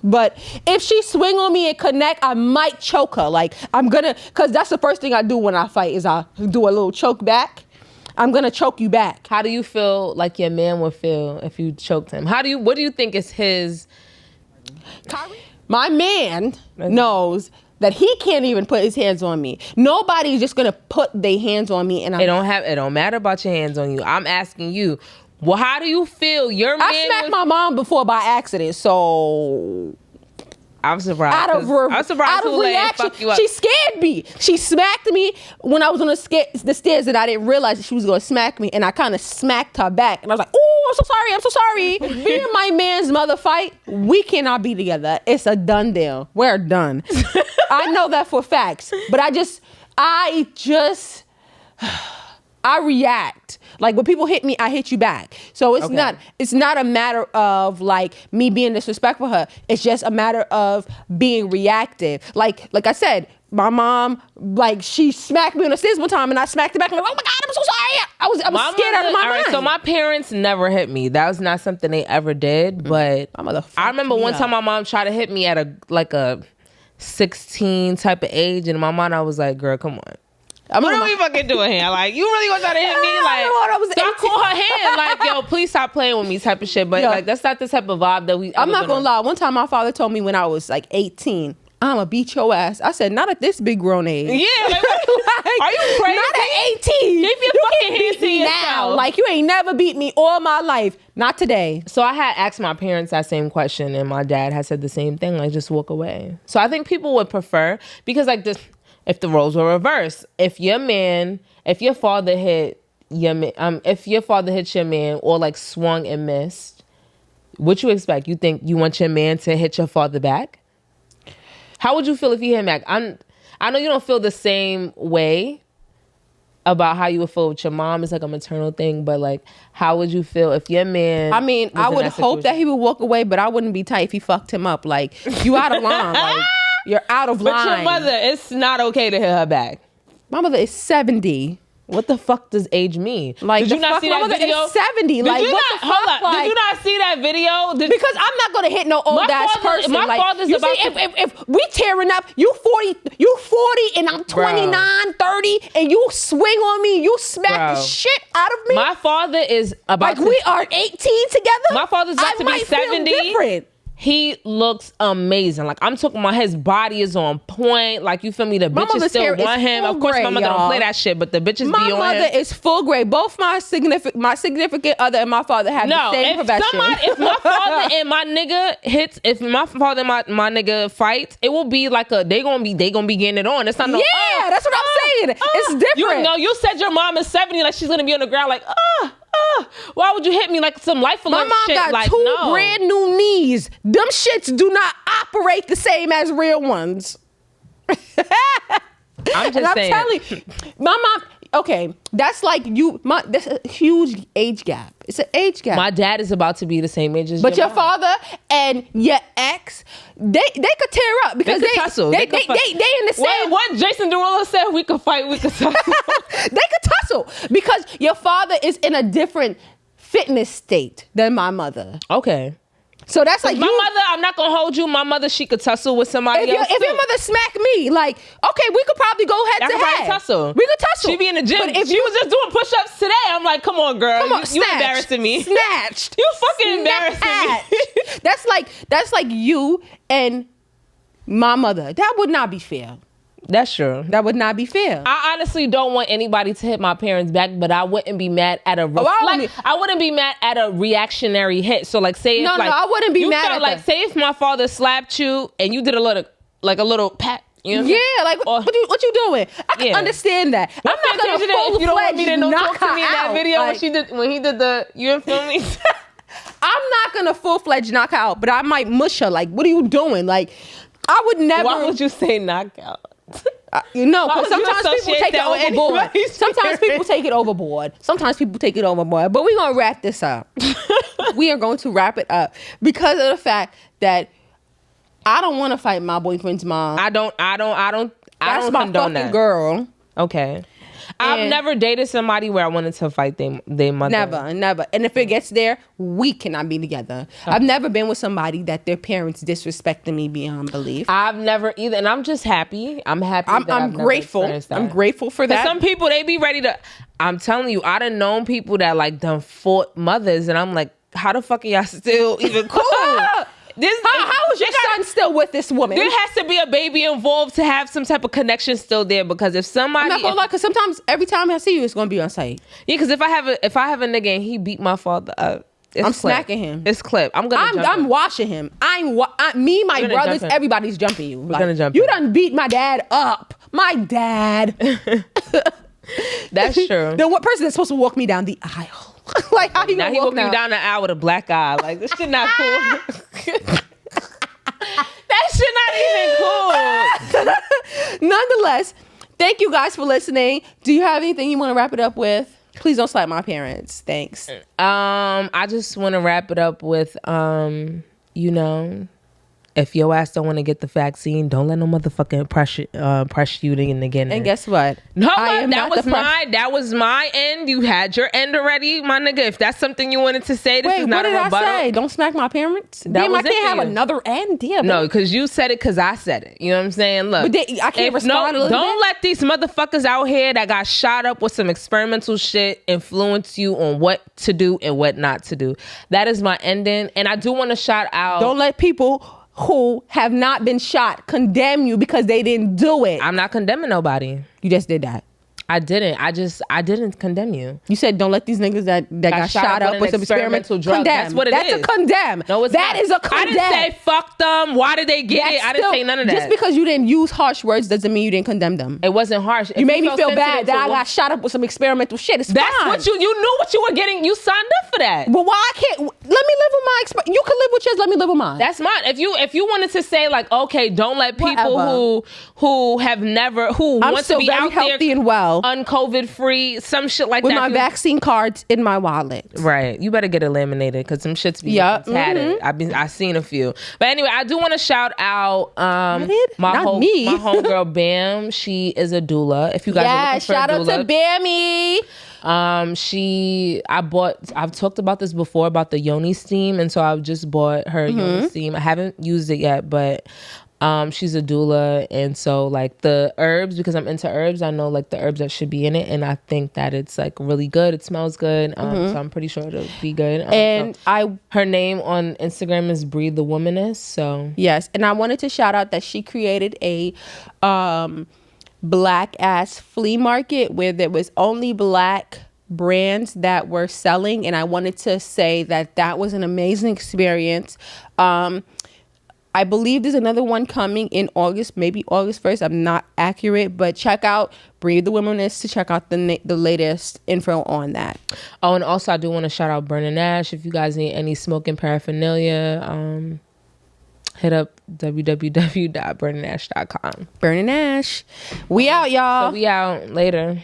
[SPEAKER 2] But if she swing on me and connect, I might choke her. Like because that's the first thing I do when I fight is I do a little choke back. I'm gonna choke you back.
[SPEAKER 1] How do you feel like your man would feel if you choked him? What do you think is his?
[SPEAKER 2] My man knows that he can't even put his hands on me. Nobody's just gonna put their hands on me, and
[SPEAKER 1] It don't matter about your hands on you. I'm asking you. Well, how do you feel? Your man.
[SPEAKER 2] I smacked my mom before by accident, so
[SPEAKER 1] I'm surprised. I'm surprised
[SPEAKER 2] out of reaction, she scared me. She smacked me when I was on the stairs, and I didn't realize that she was going to smack me, and I kind of smacked her back, and I was like, "Oh, I'm so sorry." Me and my man's mother fight. We cannot be together. It's a done deal. We're done. I know that for facts, but I react. Like when people hit me, I hit you back. So it's not a matter of like me being disrespectful for her. It's just a matter of being reactive. Like I said, my mom, like she smacked me on the stairs one time and I smacked her back. I'm like, oh my God, I'm so sorry. I was scared out of my mind.
[SPEAKER 1] So my parents never hit me. That was not something they ever did. But I remember one time my mom tried to hit me at a 16 type of age. And in my mind, I was like, girl, come on. What are we fucking doing here? Like, you really gonna try to hit me? Like, so I call her hand, like, yo, please stop playing with me type of shit. But like, that's not the type of vibe that we.
[SPEAKER 2] I'm not gonna lie. One time my father told me when I was like 18, I'm gonna beat your ass. I said, not at this big grown age.
[SPEAKER 1] Yeah, like, are you crazy?
[SPEAKER 2] Not at 18.
[SPEAKER 1] Keep your fucking hands to yourself.
[SPEAKER 2] Now. Like, you ain't never beat me all my life. Not today.
[SPEAKER 1] So I had asked my parents that same question, and my dad had said the same thing, like, just walk away. So I think people would prefer, because like this, if the roles were reversed, if your father hit your man, if your father hit your man or like swung and missed, what you expect? You think you want your man to hit your father back? How would you feel if he hit back? I know you don't feel the same way about how you would feel with your mom. It's like a maternal thing, but like, how would you feel if your man?
[SPEAKER 2] I mean, I would hope that he would walk away, but I wouldn't be tight if he fucked him up. Like, you out of line. Like, you're out of line.
[SPEAKER 1] But your mother, it's not okay to hit her back.
[SPEAKER 2] My mother is 70.
[SPEAKER 1] What the fuck does age mean?
[SPEAKER 2] Like,
[SPEAKER 1] did you not see that video?
[SPEAKER 2] Is 70. Like, what the fuck?
[SPEAKER 1] Hold up.
[SPEAKER 2] Like,
[SPEAKER 1] did you not see that video?
[SPEAKER 2] Because I'm not gonna hit no old ass person.
[SPEAKER 1] My
[SPEAKER 2] like,
[SPEAKER 1] father's
[SPEAKER 2] you
[SPEAKER 1] about
[SPEAKER 2] see, if we tearing up, you 40 and I'm 29, 30, and you swing on me, you smack the shit out of me.
[SPEAKER 1] My father is about
[SPEAKER 2] like we are 18 together.
[SPEAKER 1] My father's about to be 70.
[SPEAKER 2] Feel different.
[SPEAKER 1] He looks amazing. Like, I'm talking about his body is on point. Like, you feel me? The bitches still want him. Of course, my mother don't play that shit, but the bitches be on him.
[SPEAKER 2] My mother is full gray. Both my significant other and my father have the same profession.
[SPEAKER 1] If my father and my nigga hits, if my father and my nigga fights, it will be like they gonna be getting it on. It's not no.
[SPEAKER 2] Yeah, that's what I'm saying. It's different.
[SPEAKER 1] You said your mom is 70, like she's gonna be on the ground, like why would you hit me like some life alert shit?
[SPEAKER 2] My mom got
[SPEAKER 1] like,
[SPEAKER 2] two brand new knees. Them shits do not operate the same as real ones.
[SPEAKER 1] I'm just saying.
[SPEAKER 2] I'm telling you, my mom. Okay, that's like that's a huge age gap. It's an age gap.
[SPEAKER 1] My dad is about to be the same age as
[SPEAKER 2] but your
[SPEAKER 1] mom.
[SPEAKER 2] father and your ex, they could tear up because
[SPEAKER 1] they tussle.
[SPEAKER 2] They in the same.
[SPEAKER 1] What Jason Derulo said, we could fight, we could tussle.
[SPEAKER 2] They could tussle because your father is in a different fitness state than my mother.
[SPEAKER 1] Okay.
[SPEAKER 2] So that's like
[SPEAKER 1] my mother, I'm not gonna hold you. My mother, she could tussle with somebody else.
[SPEAKER 2] If your mother smack me, like, okay, we could probably go head to head.
[SPEAKER 1] Tussle.
[SPEAKER 2] We could tussle.
[SPEAKER 1] She be in the gym. But if she was just doing push-ups today, I'm like, come on, girl.
[SPEAKER 2] Come on,
[SPEAKER 1] you embarrassing me.
[SPEAKER 2] Snatched.
[SPEAKER 1] You fucking embarrassing me.
[SPEAKER 2] That's like you and my mother. That would not be fair.
[SPEAKER 1] That's true.
[SPEAKER 2] That would not be fair.
[SPEAKER 1] I honestly don't want anybody to hit my parents back, but I wouldn't be mad at I wouldn't be mad at a reactionary hit. So like, say
[SPEAKER 2] no, I wouldn't be mad at
[SPEAKER 1] like, say if my father slapped you and you did a little pat. You know
[SPEAKER 2] like what you doing? I can understand that. I'm not gonna
[SPEAKER 1] if you don't want me to
[SPEAKER 2] knock
[SPEAKER 1] talk to me in that video
[SPEAKER 2] like,
[SPEAKER 1] when he did the you feel me?
[SPEAKER 2] I'm not gonna full-fledged knock her out, but I might mush her. Like, what are you doing? Like, I would never.
[SPEAKER 1] Why would you say knockout?
[SPEAKER 2] Because sometimes people take it overboard. Sometimes people take it overboard. But we're gonna wrap this up. We are going to wrap it up because of the fact that I don't want to fight my boyfriend's mom.
[SPEAKER 1] I don't
[SPEAKER 2] That's my
[SPEAKER 1] condone
[SPEAKER 2] fucking
[SPEAKER 1] that.
[SPEAKER 2] Girl.
[SPEAKER 1] Okay. I've never dated somebody where I wanted to fight their mother.
[SPEAKER 2] Never. And if it gets there, we cannot be together. Okay. I've never been with somebody that their parents disrespected me beyond belief.
[SPEAKER 1] I've never either. And I'm just happy. I'm happy.
[SPEAKER 2] I'm grateful. I'm grateful for that.
[SPEAKER 1] Some people, they be ready to, I'm telling you, I done known people that like done fought mothers. And I'm like, how the fuck are y'all still even cool?
[SPEAKER 2] How is your son still with this woman?
[SPEAKER 1] There has to be a baby involved to have some type of connection still there, because if somebody,
[SPEAKER 2] I'm not gonna lie, because sometimes every time I see you, it's gonna be on site.
[SPEAKER 1] Yeah, because if I have a nigga and he beat my father up,
[SPEAKER 2] I'm smacking him.
[SPEAKER 1] It's clip. I'm
[SPEAKER 2] washing him. My brothers, everybody's jumping you.
[SPEAKER 1] We're gonna jump.
[SPEAKER 2] You done beat my dad up. My dad.
[SPEAKER 1] That's true.
[SPEAKER 2] Then what person is supposed to walk me down the aisle? Like, how
[SPEAKER 1] now he walking you down the aisle with a black eye. Like, this shit not cool. That shit not even cool.
[SPEAKER 2] Nonetheless, thank you guys for listening. Do you have anything you want to wrap it up with? Please don't slap my parents. Thanks.
[SPEAKER 1] I just want to wrap it up with, If your ass don't want to get the vaccine, don't let no motherfucking pressure you in the beginning.
[SPEAKER 2] And guess what?
[SPEAKER 1] No, that was my end. You had your end already, my nigga. If that's something you wanted to say, this is not a rebuttal.
[SPEAKER 2] What did I say? Don't smack my parents? Damn, I can't have another end. Damn.
[SPEAKER 1] No, because you said it because I said it. You know what I'm saying? Look,
[SPEAKER 2] but I can't respond a little
[SPEAKER 1] don't
[SPEAKER 2] bit?
[SPEAKER 1] let these motherfuckers out here that got shot up with some experimental shit influence you on what to do and what not to do. That is my ending. And I do want to shout out.
[SPEAKER 2] Don't let people who have not been shot condemn you because they didn't do it.
[SPEAKER 1] I'm not condemning nobody.
[SPEAKER 2] You just did that.
[SPEAKER 1] I didn't. I didn't condemn you.
[SPEAKER 2] You said don't let these niggas that got shot up with some experimental drug. Condemn.
[SPEAKER 1] That's what it is.
[SPEAKER 2] That's a condemn.
[SPEAKER 1] No, it's
[SPEAKER 2] that
[SPEAKER 1] not.
[SPEAKER 2] is a condemn.
[SPEAKER 1] I didn't say fuck them. Why did they get it? I didn't say none of that.
[SPEAKER 2] Just because you didn't use harsh words doesn't mean you didn't condemn them.
[SPEAKER 1] It wasn't harsh.
[SPEAKER 2] You made me feel bad that I got shot up with some experimental shit. It's
[SPEAKER 1] that's
[SPEAKER 2] fine.
[SPEAKER 1] What you knew what you were getting. You signed up for that.
[SPEAKER 2] Well, why I can't? Let me live with my you can live with yours. Let me live with mine.
[SPEAKER 1] That's mine. If you wanted to say like, okay, don't let people who have never want to be out
[SPEAKER 2] healthy
[SPEAKER 1] there
[SPEAKER 2] and well,
[SPEAKER 1] un-COVID free, some shit like
[SPEAKER 2] with
[SPEAKER 1] that.
[SPEAKER 2] With my vaccine cards in my wallet.
[SPEAKER 1] Right. You better get it laminated because some shit's be tatted. I've seen a few. But anyway, I do want to shout out my homegirl Bam. She is a doula. If you guys are looking for
[SPEAKER 2] shout
[SPEAKER 1] a doula,
[SPEAKER 2] out to Bammy.
[SPEAKER 1] I've talked about this before about the Yoni steam, and so I just bought her Yoni steam. I haven't used it yet, but she's a doula, and so like the herbs, because I'm into herbs, I know like the herbs that should be in it, and I think that it's like really good. It smells good, so I'm pretty sure it'll be good.
[SPEAKER 2] And
[SPEAKER 1] so her name on Instagram is Breathe the Womaness. So
[SPEAKER 2] yes, and I wanted to shout out that she created a black ass flea market where there was only black brands that were selling, and I wanted to say that was an amazing experience. I believe there's another one coming in August, maybe August 1st. I'm not accurate, but check out Breathe the Womaness to check out the latest info on that.
[SPEAKER 1] Oh, and also I do want to shout out Burning Ash. If you guys need any smoking paraphernalia, hit up www.burningash.com.
[SPEAKER 2] Burning Ash. We out, y'all.
[SPEAKER 1] So we out later.